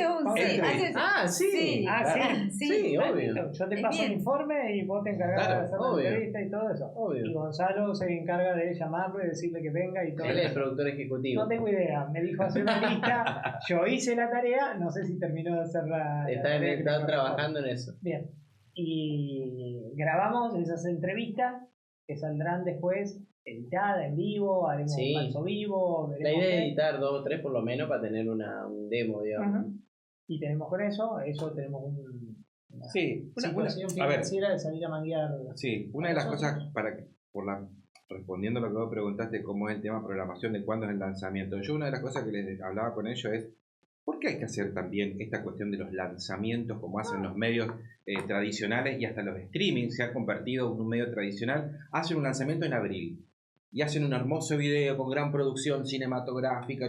Ah, sí. Ah, sí. Sí, obvio. Yo te Es paso el bien. informe y vos te encargás Claro, de hacer obvio. la entrevista y todo eso. Obvio. Y Gonzalo se encarga de llamarlo y decirle que venga y todo Él es el eso. productor ejecutivo. No tengo idea, me dijo hacer una lista, yo hice la tarea, no sé si terminó de hacer la Están tarea que me trabajando en eso. Bien, y grabamos esas entrevistas que saldrán después editadas en vivo, haremos Sí. un falso vivo, La veremos idea es qué. editar 2 o 3 por lo menos para tener un demo, digamos. Ujú. Y tenemos con eso tenemos una Sí, situación a ver, financiera de salir a manguear. sí, una de las cosas respondiendo a lo que vos preguntaste, cómo es el tema de programación, de cuándo es el lanzamiento. Yo una de las cosas que les hablaba con ellos es, ¿por qué hay que hacer también esta cuestión de los lanzamientos como hacen los medios tradicionales y hasta los streaming se ha convertido en un medio tradicional? Hacen un lanzamiento en abril y hacen un hermoso video con gran producción cinematográfica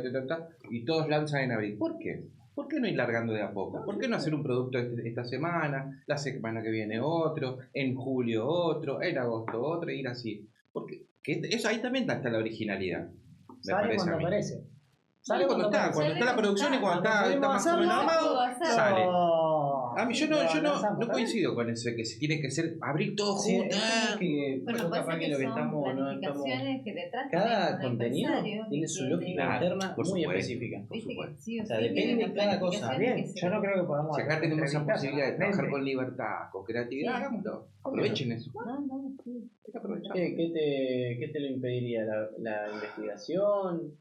y todos lanzan en abril. ¿Por qué? ¿Por qué no ir largando de a poco? ¿Por qué no hacer un producto esta semana, la semana que viene otro, en julio otro, en agosto otro, ir así? Porque eso ahí también está la originalidad. Me Sale parece cuando a mí. aparece. Sale cuando está la producción y cuando está más o menos armado, sale. A mí yo no coincido con eso de que se tiene que ser abrir todo Sí, junto. que Bueno, nosotros pasa capaz que lo que son estamos, no estamos. planificaciones que detrás Cada tenés un contenido empresario que tiene su tiene- lógica Claro, interna por muy supuesto. específica. Viste que sí o O sea, sí depende viene de una cada cosa. Está planificación bien, que se- yo no creo que podamos Si acá hacer tenemos esa entrevistas posibilidad de trabajar semanalmente. con libertad, con creatividad, Sí. hagámoslo. Aprovechen eso. No, sí. Hay que aprovechar. ¿Qué te lo impediría? ¿La investigación?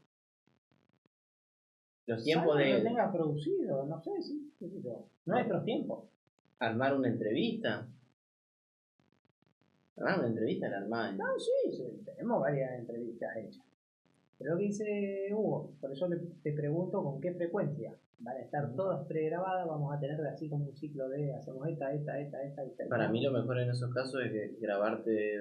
Los tiempos Salvo que lo de tengas producido, no sé, sí, qué sé yo. Nuestros tiempos. armar una entrevista. Armar una entrevista la armada. No, sí, tenemos varias entrevistas hechas. Pero lo que dice Hugo, por eso te pregunto con qué frecuencia. Van a estar todas pregrabadas, vamos a tener así como un ciclo de hacemos esta. Para mí lo mejor en esos casos es que grabarte,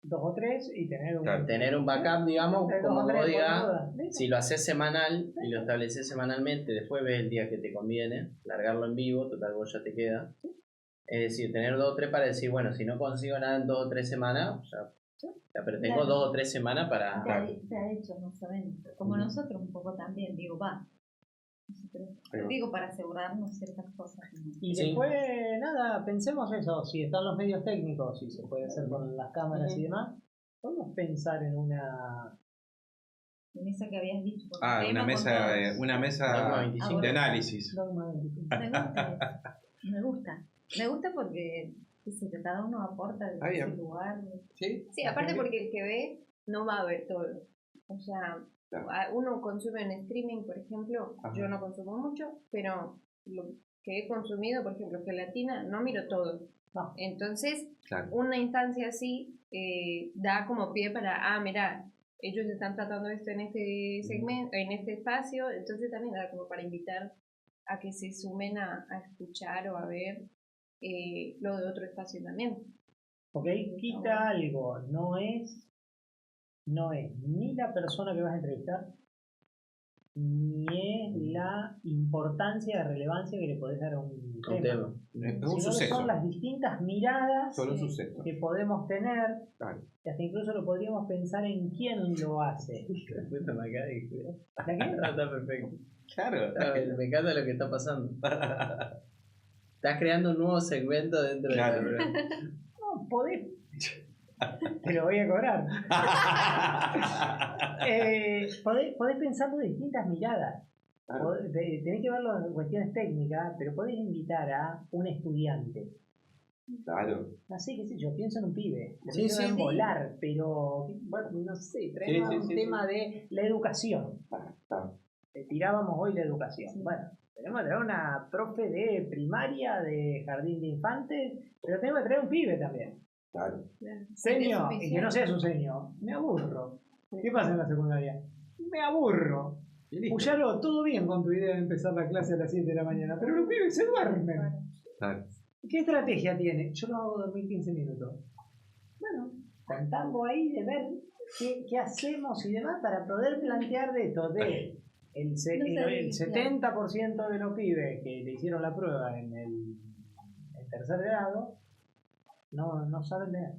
2 o 3 y tener un... Claro, tener un backup, digamos, de 2 como o vos 3 digas. por duda. Si lo haces semanal y lo estableces semanalmente, después ves el día que te conviene, largarlo en vivo, total vos ya te queda. Es decir, tener 2 o 3 para decir, bueno, si no consigo nada en 2 o 3 semanas, ya, pero tengo Claro. 2 o 3 semanas para... Se ha hecho más o menos. Como nosotros un poco también, digo, va. Nosotros, Ahí va. digo, para asegurarnos ciertas cosas. ¿No? Y Sí. después, nada, pensemos eso, si están los medios técnicos, si se puede hacer con las cámaras y demás, podemos pensar en una... En esa que habías dicho. porque Ah, tema una con mesa, todos. una mesa Dogma 25. de análisis. dogma 25. Me gusta eso. Me gusta porque qué sé yo, cada uno aporta desde Ah, bien. su lugar. ¿Sí? Sí, aparte porque el que ve no va a ver todo. O sea, Claro. uno consume en streaming, por ejemplo, Ajá. yo no consumo mucho, pero lo que he consumido, por ejemplo, gelatina, no miro todo. No. Entonces, Claro. una instancia así da como pie para, mira, ellos están tratando esto en este segmento, en este espacio, entonces también da como para invitar a que se sumen a escuchar o a ver lo de otro espacio también. Ok, quita algo, no es ni la persona que vas a entrevistar, ni es la importancia de relevancia que le podés dar a un Un tema. Es un sino que suceso. son las distintas miradas Solo un suceso. que podemos tener, Claro. y hasta incluso lo podríamos pensar en quién lo hace. Puta, me acaba de cuidar. ¿La qué? Está perfecto. Claro. Me encanta lo que está pasando. Estás creando un nuevo segmento dentro Claro. del programa. No, podés. Te lo voy a cobrar. Podés pensar de distintas miradas. Claro. Tenés que verlo en cuestiones técnicas, pero podés invitar a un estudiante. Claro. No sé, qué sé yo, pienso en un pibe. Sí, sí. En volar, pero bueno, no sé, traemos Sí, un sí, tema de la educación. Está. Tirábamos hoy la educación. Bueno, tenemos que traer una profe de primaria, de jardín de infantes, pero tenemos que traer un pibe también. Claro. Senio, y que no sea su senio, me aburro. ¿Qué pasa en la secundaria? Me aburro. Puyaro, todo bien con tu idea de empezar la clase a las 7 de la mañana, pero los pibes se duermen. Claro. ¿Qué estrategia tiene? Yo lo hago dormir 15 minutos. Bueno, contando ahí de ver qué hacemos y demás para poder plantear de esto, de el 70% de los pibes que le hicieron la prueba en el tercer grado no saben leer.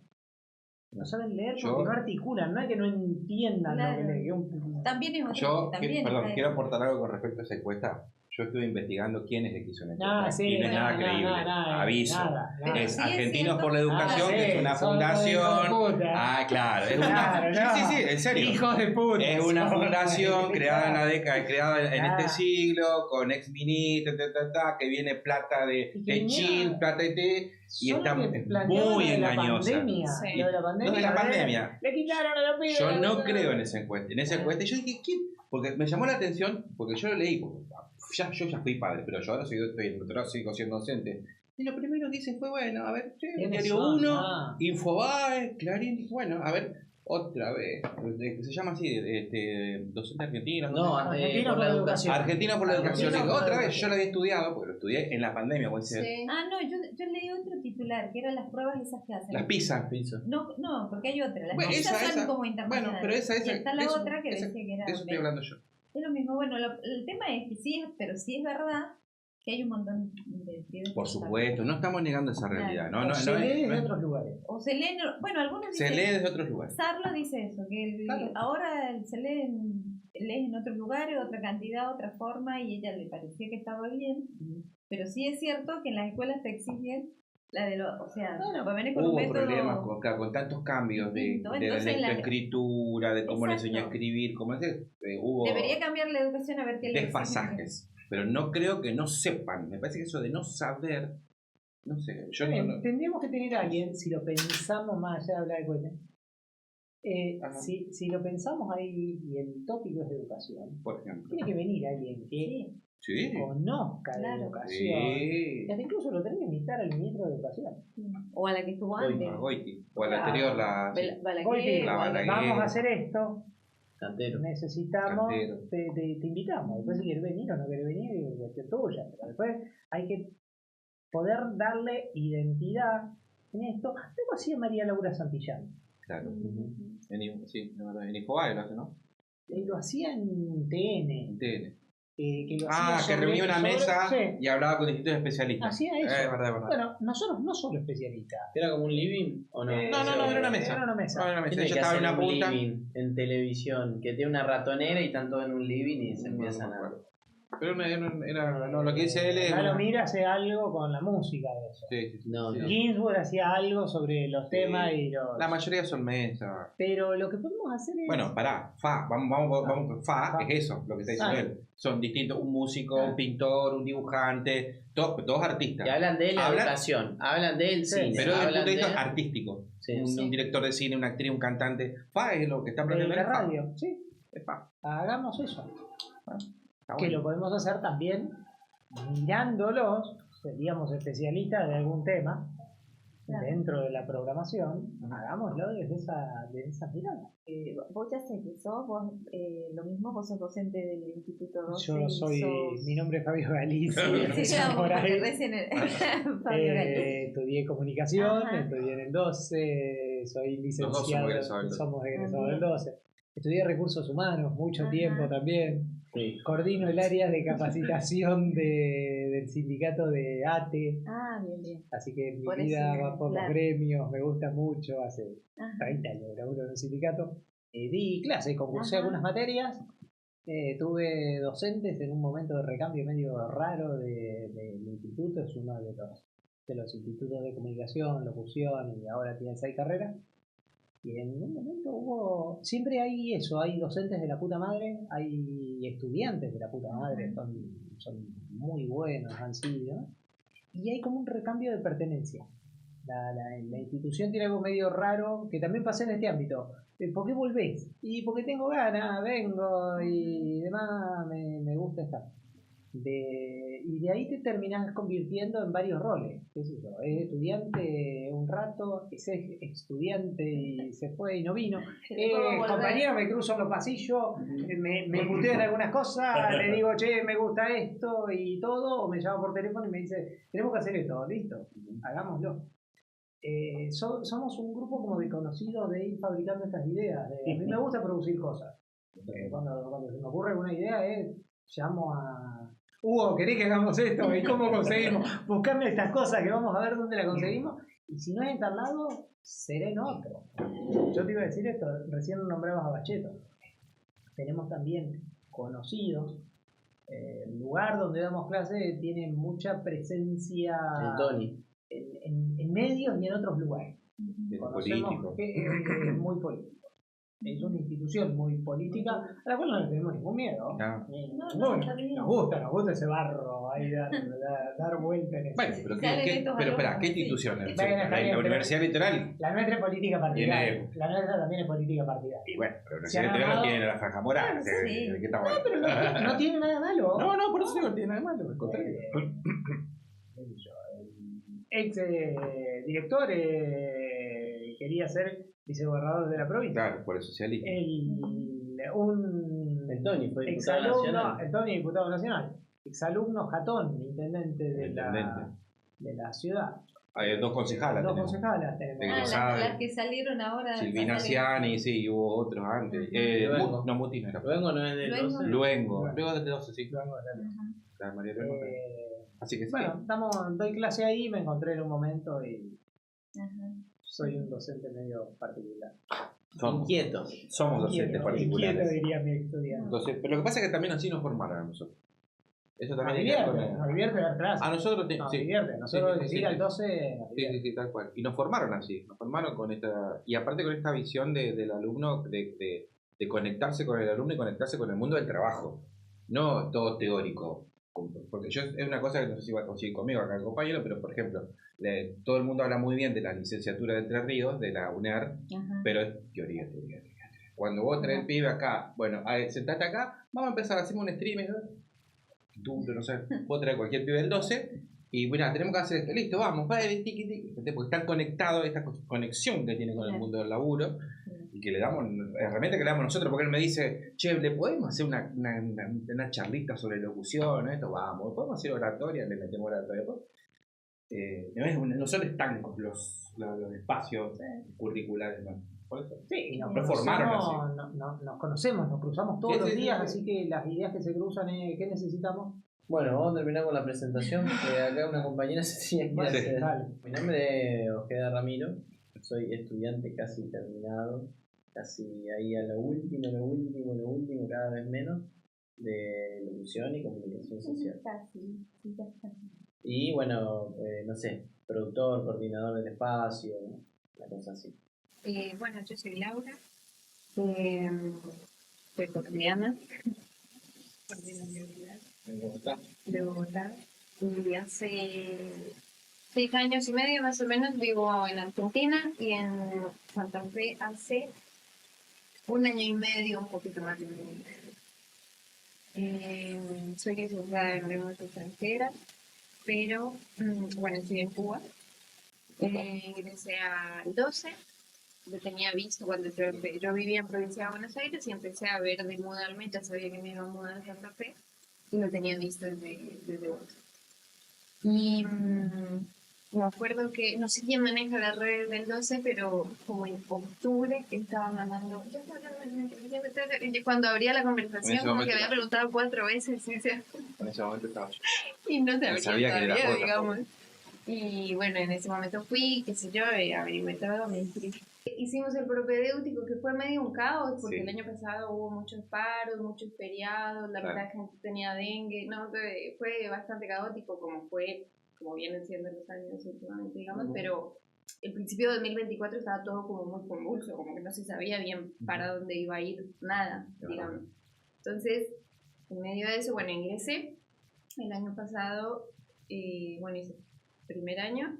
No saben leer porque no articulan, no es que no entiendan lo que leen. También es otro Yo, que también quiero aportar algo con respecto a esa encuesta. Yo estuve investigando quién es el que hizo una encuesta. No, sí, y no es nada creíble. Aviso. Nada. Es Sí, Argentinos es por la Educación, sí, que es una son todos hijos fundación. de puta. Claro, es una. Claro, Sí, en serio. Hijos de puta. Es una son. fundación creada en la década, creada en Claro. este siglo, con ex ministros, que viene plata de Chile, plata de té, y Son está los que planteaban muy lo de la engañosa. pandemia, Sí. Lo de la pandemia. No, de la pandemia. Le quitaron a los pibes. Yo no creo en esa encuesta. En esa encuesta, yo dije, ¿quién? Porque me llamó la atención, porque yo lo leí, porque yo ya fui padre, pero yo ahora estoy en doctorado, sigo siendo docente. Y lo primero que hice fue, bueno, a ver, Diario 1, Infobae, Clarín, dije, bueno, a ver, otra vez, se llama así, docente argentino. No, Argentino por la educación. Argentina por la educación. Argentina por la Otra vez, educación. yo lo había estudiado, porque lo estudié en la pandemia, puede ser. Sí. Ah, no, yo leí otro titular, que eran las pruebas esas que hacen. Las PISA. No, porque hay otra. Las Bueno, PISA esa, son como internacionales. Bueno, pero esa, y está la eso, otra que esa, decía que era... de eso estoy hablando yo. Es lo mismo. Bueno, el tema es que sí, pero sí es verdad que hay un montón de pibes Por que supuesto, no estamos negando esa realidad. No, no, Se no, lee no, desde otros lugares. O se leen, bueno, algunos se dicen... lee desde otros lugares. Sarlo dice eso, que Claro. ahora se lee en otros lugares, otra cantidad, otra forma, y ella le parecía que estaba bien. Pero sí es cierto que en las escuelas te exigen la de los... O sea, pues venís con un Hubo método... problemas con tantos cambios de distinto. la Entonces, lectoescritura, de cómo le enseñó a Exacto. escribir, hubo Debería cambiar la educación a ver qué le exigen. desfasajes. Pero no creo que no sepan. Me parece que eso de no saber, no sé. Yo no. Tendríamos que tener a alguien, si lo pensamos más allá de hablar de cohetes, si lo pensamos ahí y el tópico es de educación, Por ejemplo. tiene que venir alguien que Sí. conozca de Claro. educación. Sí. Y hasta incluso lo tenés que invitar al ministro de Educación. O a la que estuvo antes. A Goiti. O al Ah. anterior, la. Balaguer, Goiti, La Balaguer. vamos a hacer esto, Cantero. necesitamos, Cantero. te invitamos. Después si quieres venir o no quieres venir, es cuestión tuya. Pero después hay que poder darle identidad en esto. Algo hacía María Laura Santillán. Claro. Sí, de verdad. En Infobae lo hace, ¿no? Lo hacía en TN. En TN. Que lo Ah, hacía que sobre- reunía una sobre- mesa sí, y hablaba con distintos especialistas. hacía eso. Es verdad, es verdad. Bueno, nosotros no solo especialistas. ¿Era como un living o no? No, era una mesa. Era una mesa. No, era una mesa. Tiene Ella que estaba en hacer una un punta. living en televisión, que tiene una ratonera y están todos en un living y se empiezan me a... acuerdo. Pero no, lo que dice él es. Claro, mira, hace algo con la música de eso. Sí. No, no. Ginsburg hacía algo sobre los Sí. temas y los... La mayoría son mesas. Pero lo que podemos hacer es... Bueno, pará, vamos con Fa, es eso, lo que está diciendo él. Son distintos, un músico, un pintor, un dibujante, todos artistas. Y hablan de la Hablan- educación, hablan del Sí, cine. Pero desde el hablan punto de vista de- artístico. Sí, un sí. director de cine, una actriz, un cantante. Fa es lo que está de planteando la él, Fa. radio, sí. Es Fa. Hagamos eso. Está Que bueno. lo podemos hacer también mirándolos, seríamos especialistas de algún tema, Claro. dentro de la programación, hagámoslo desde esa mirada. Vos ya sé que sos, vos lo mismo, vos sos docente del Instituto 12 Yo y soy, sos... mi nombre es Fabio Galicia, Sí, empezamos por porque ahí. recién Fabio Galicia. Estudié comunicación, Ajá. estudié en el 12, soy licenciado, somos egresados del 12. somos egresados También. del 12. Estudié recursos humanos mucho Ajá. tiempo también. Sí. Coordino el área de capacitación del sindicato de ATE, Ah, bien. así que mi Por vida eso, va por claro. los gremios, me gusta mucho, hace Ajá. 30 años que laburo en un sindicato. Di clases, concursé Ajá. algunas materias, tuve docentes en un momento de recambio medio raro del instituto, es uno de los institutos de comunicación, locución y ahora tiene 6 carreras. Y en un momento siempre hay eso, hay docentes de la puta madre, hay estudiantes de la puta madre, son muy buenos, han sido, ¿no? Y hay como un recambio de pertenencia. La institución tiene algo medio raro que también pasa en este ámbito. ¿Por qué volvés? Y porque tengo ganas, vengo y demás, me gusta estar. Y de ahí te terminás convirtiendo en varios roles. ¿Qué sé yo? Es estudiante un rato, es estudiante y se fue y no vino. Compañero, me cruzo en los pasillos, me puteo en algunas cosas, le digo, che, me gusta esto y todo, o me llama por teléfono y me dice, tenemos que hacer esto, listo, hagámoslo. Somos un grupo como de conocidos de ir fabricando estas ideas. A mí me gusta producir cosas. Cuando se me ocurre alguna idea, llamo a Hugo, ¿querés que hagamos esto? ¿Y cómo conseguimos? Buscarme estas cosas que vamos a ver dónde la conseguimos. Y si no es en tal lado, será en otro. Yo te iba a decir esto, recién nombrabas a Bacheto. Tenemos también conocidos. El lugar donde damos clase tiene mucha presencia. El Tony. En medios y en otros lugares. Político. Que es muy político. Es una institución muy política a la cual no le tenemos ningún miedo. Nos gusta ese barro ahí dar vuelta en eso. Bueno, pero espera, ¿qué institución? La Universidad Litoral. La nuestra es política partidaria. La nuestra también es política partidaria. Y bueno, pero la Universidad Litoral no tiene la franja moral. Sí. ¿De qué estamos No, pero no tiene nada malo. No, por eso digo, no tiene nada malo, al contrario. Ex director quería ser vicegobernador de la provincia. Claro, por el socialismo. El Tony fue diputado exalumno, nacional. El Tony, diputado nacional. Exalumno Jatón, intendente de la ciudad. Hay dos concejalas. Dos concejalas tenemos. Las que salieron ahora. Silvina Ciani, sí, hubo otros antes. No, Muti no era. Luego no es del 12. Luego del 12, sí. La María Luengo. Así que bueno, doy clase ahí, me encontré en un momento y soy un docente medio particular. Inquieto. Somos docentes particulares. Inquieto, diría mi estudiante. Entonces, pero lo que pasa es que también así nos formaron a nosotros. Eso también nos divierte dar clases. A nosotros nos divierte. Nosotros sí, al 12 sí, tal cual. Y nos formaron así. Nos formaron con esta... Y aparte con esta visión del alumno de conectarse con el alumno y conectarse con el mundo del trabajo. No todo teórico. Porque es una cosa que no sé si va a conseguir conmigo acá el compañero, pero por ejemplo, todo el mundo habla muy bien de la licenciatura de Entre Ríos, de la UNER, pero es teoría. Cuando vos traes el pibe acá, bueno, sentate acá, vamos a empezar a hacer un stream, no sé, vos traes cualquier pibe del 12, y mira, tenemos que hacer esto, listo, vamos, porque están conectados, esta conexión que tiene con el mundo del laburo, y que le damos, herramienta que le damos nosotros, porque él me dice, che, ¿le podemos hacer una charlita sobre locución? Esto, vamos, ¿podemos hacer oratoria? Le metemos oratoria. No son estancos los espacios curriculares, ¿no? Por eso. Sí, nos formaron así. Nos conocemos, nos cruzamos todos los días, así que las ideas que se cruzan, ¿qué necesitamos? Bueno, vamos a terminar con la presentación. Acá una compañera se tiene que hacer. Mi nombre es Ojeda Ramiro, soy estudiante casi terminado, casi ahí a lo último, cada vez menos, de locución y comunicación social. Y bueno, no sé, productor, coordinador del espacio, una cosa así. Bueno, yo soy Laura, soy colombiana, de Bogotá, y hace 6 años y medio más o menos vivo en Argentina y en Santa Fe hace 1 año y medio, un poquito más de 1 año y medio. Soy licenciada en lenguas extranjeras, pero bueno, estoy en Cuba. Ingresé al 12. Yo tenía visto cuando yo vivía en provincia de Buenos Aires y empecé a ver de mudarme, ya sabía que me iba a mudar a Santa Fe y lo tenía visto desde Buenos Aires. Y me acuerdo que, no sé quién maneja las redes del 12, pero como en octubre estaba mandando, cuando abría la conversación como que había preguntado 4 veces. En ese momento estaba yo. Y no se abría todavía, digamos. Poca. Y bueno, en ese momento fui, qué sé yo, averigué todo, me inscribí. Hicimos el propedéutico, que fue medio un caos, porque el año pasado hubo muchos paros, muchos feriados, la mitad de gente tenía dengue, no, fue bastante caótico, como vienen siendo los años últimamente, digamos, pero el principio de 2024 estaba todo como muy convulso, como que no se sabía bien para dónde iba a ir nada, digamos. Entonces, en medio de eso, bueno, ingresé el año pasado, bueno, hice primer año,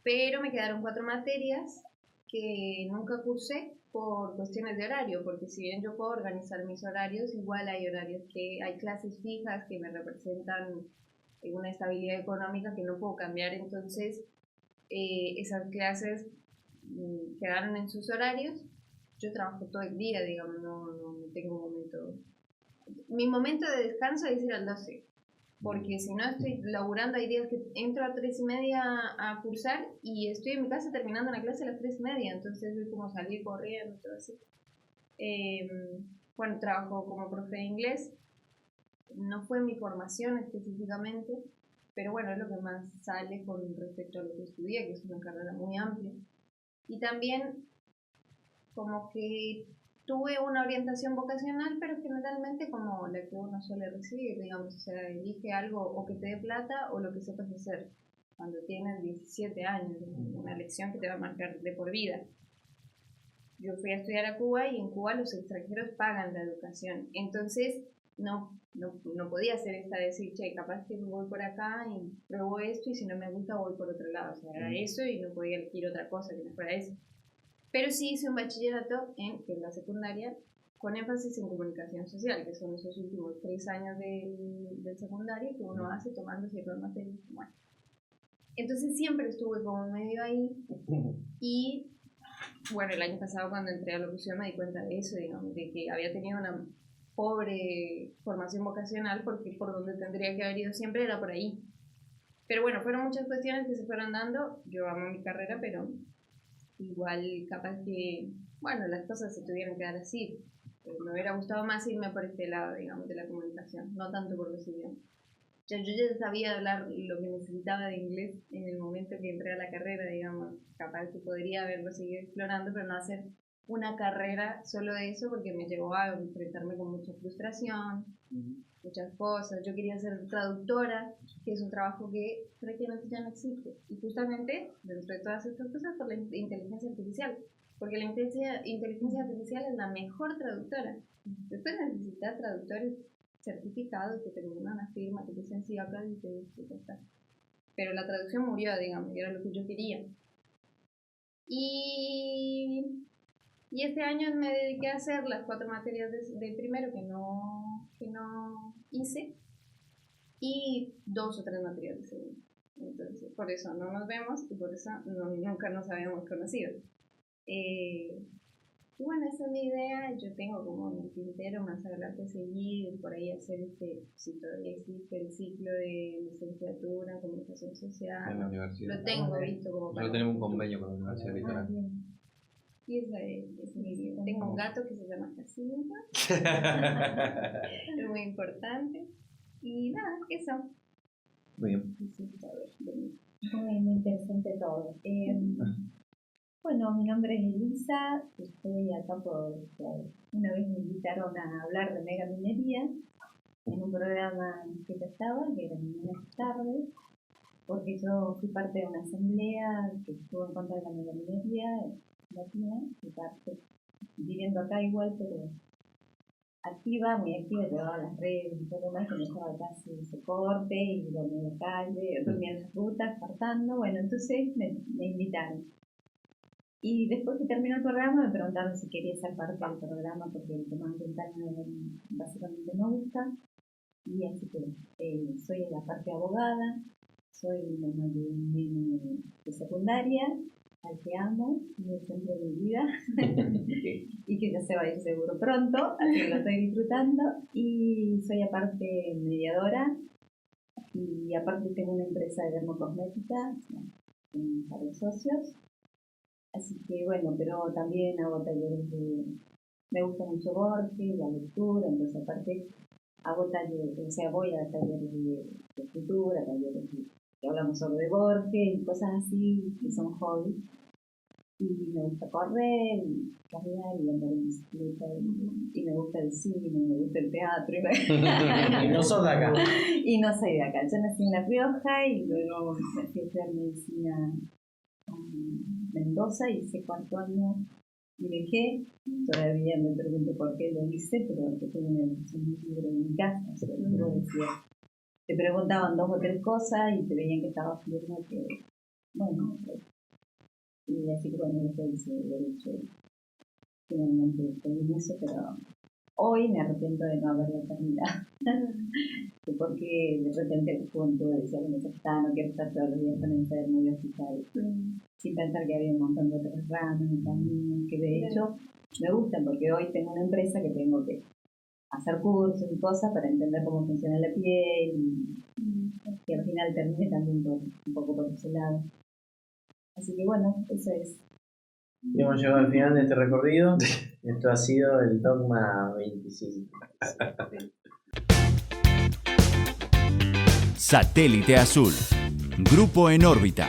pero me quedaron 4 materias que nunca cursé por cuestiones de horario, porque si bien yo puedo organizar mis horarios, igual hay horarios que hay clases fijas que me representan una estabilidad económica que no puedo cambiar, entonces esas clases quedaron en sus horarios. Yo trabajo todo el día, digamos, no tengo un momento. Mi momento de descanso es ir al 12, porque si no estoy laburando, hay días que entro a 3:30 a cursar y estoy en mi casa terminando la clase a las 3:30, entonces es como salir corriendo, todo así. Bueno, trabajo como profe de inglés, no fue mi formación específicamente, pero bueno, es lo que más sale con respecto a lo que estudié, que es una carrera muy amplia. Y también como que tuve una orientación vocacional, pero generalmente como la que uno suele recibir, digamos, o sea, elige algo o que te dé plata o lo que sepas hacer cuando tienes 17 años, una lección que te va a marcar de por vida. Yo fui a estudiar a Cuba y en Cuba los extranjeros pagan la educación, entonces no podía hacer esta de decir, che, capaz que voy por acá y pruebo esto y si no me gusta voy por otro lado, o sea, era eso y no podía elegir otra cosa que no fuera eso. Pero sí hice un bachillerato que es la secundaria, con énfasis en comunicación social, que son esos últimos 3 años del secundario que uno hace tomando ciertas materias. Bueno. Entonces siempre estuve como medio ahí y bueno, el año pasado cuando entré a locución me di cuenta de eso, digamos, de que había tenido una pobre formación vocacional porque por donde tendría que haber ido siempre era por ahí. Pero bueno, fueron muchas cuestiones que se fueron dando. Yo amo mi carrera, pero igual capaz que, bueno, las cosas se tuvieron que dar así. Me hubiera gustado más irme por este lado, digamos, de la comunicación, no tanto por los idiomas. Yo ya sabía hablar lo que necesitaba de inglés en el momento que entré a la carrera, digamos, capaz que podría haberlo seguido explorando, pero no hacer una carrera solo de eso, porque me llevó a enfrentarme con mucha frustración, muchas cosas. Yo quería ser traductora, que es un trabajo que prácticamente ya no existe. Y justamente, dentro de todas estas cosas, por la inteligencia artificial. Porque la inteligencia artificial es la mejor traductora. Después necesitas traductores certificados que terminan una firma, que te dicen sí, acá y te está. Pero la traducción murió, digamos, y era lo que yo quería. Y este año me dediqué a hacer las 4 materias de primero que no hice y 2 o 3 materias de segundo. Entonces, por eso no nos vemos y por eso nunca nos habíamos conocido. Y bueno, esa es mi idea. Yo tengo como en el tintero más adelante seguir, por ahí hacer si todavía existe el ciclo de licenciatura en comunicación social. En la universidad. Lo tengo visto como para. Nosotros tenemos un convenio con la Universidad Litoral. Y esa es mi vida. Tengo un gato que se llama Jacinta. Es muy importante. Y nada, eso. Muy bien. Muy interesante todo. Bueno, mi nombre es Elisa, estoy acá una vez me invitaron a hablar de megaminería en un programa que yo estaba, que era Mañanas y Tardes, porque yo fui parte de una asamblea que estuvo en contra de la megaminería latina, viviendo acá igual, pero muy activa, llevaba las redes y todo lo demás, que no estaba casi ese corte y dormía en la calle, dormía en las rutas, cortando. Bueno, entonces me invitaron. Y después que terminó el programa me preguntaron si quería ser parte del programa porque el tema ambiental básicamente me gusta. Y así que soy la parte abogada, soy mamá de un nene de secundaria, al que amo, y el centro de mi vida, y que ya se va a ir seguro pronto, así que lo estoy disfrutando. Y soy aparte mediadora, y aparte tengo una empresa de dermocosmética, con varios socios. Así que bueno, pero también hago talleres me gusta mucho Borges, la lectura, entonces aparte hago talleres, o sea, voy a talleres de escritura, talleres que hablamos sobre Borges y cosas así, que son hobbies. Y me gusta correr, y caminar y andar en bicicleta, y me gusta el cine, me gusta el teatro. Y no sos de acá. Y no soy de acá, yo nací en La Rioja y luego me fui a estudiar medicina en Mendoza, hice 4 años y dejé. Todavía me pregunto por qué lo hice, pero que tengo una educación muy libre en mi casa. O sea, yo decía, te preguntaban 2 o 3 cosas y te veían que estabas firme, que bueno, y así que bueno, después hice derecho. Finalmente estoy en eso, pero hoy me arrepiento de no haberlo terminado. Porque de repente el punto decía, bueno, ya está, no quiero estar todos los días con enfermo y hospital. Sin pensar que había un montón de otras ramas y caminos que de hecho me gustan, porque hoy tengo una empresa que tengo que hacer cursos y cosas para entender cómo funciona la piel y al final termine también un poco por ese lado. Así que bueno, eso es. Y hemos llegado al final de este recorrido. Esto ha sido el Dogma 25. Satélite Azul. Grupo en órbita.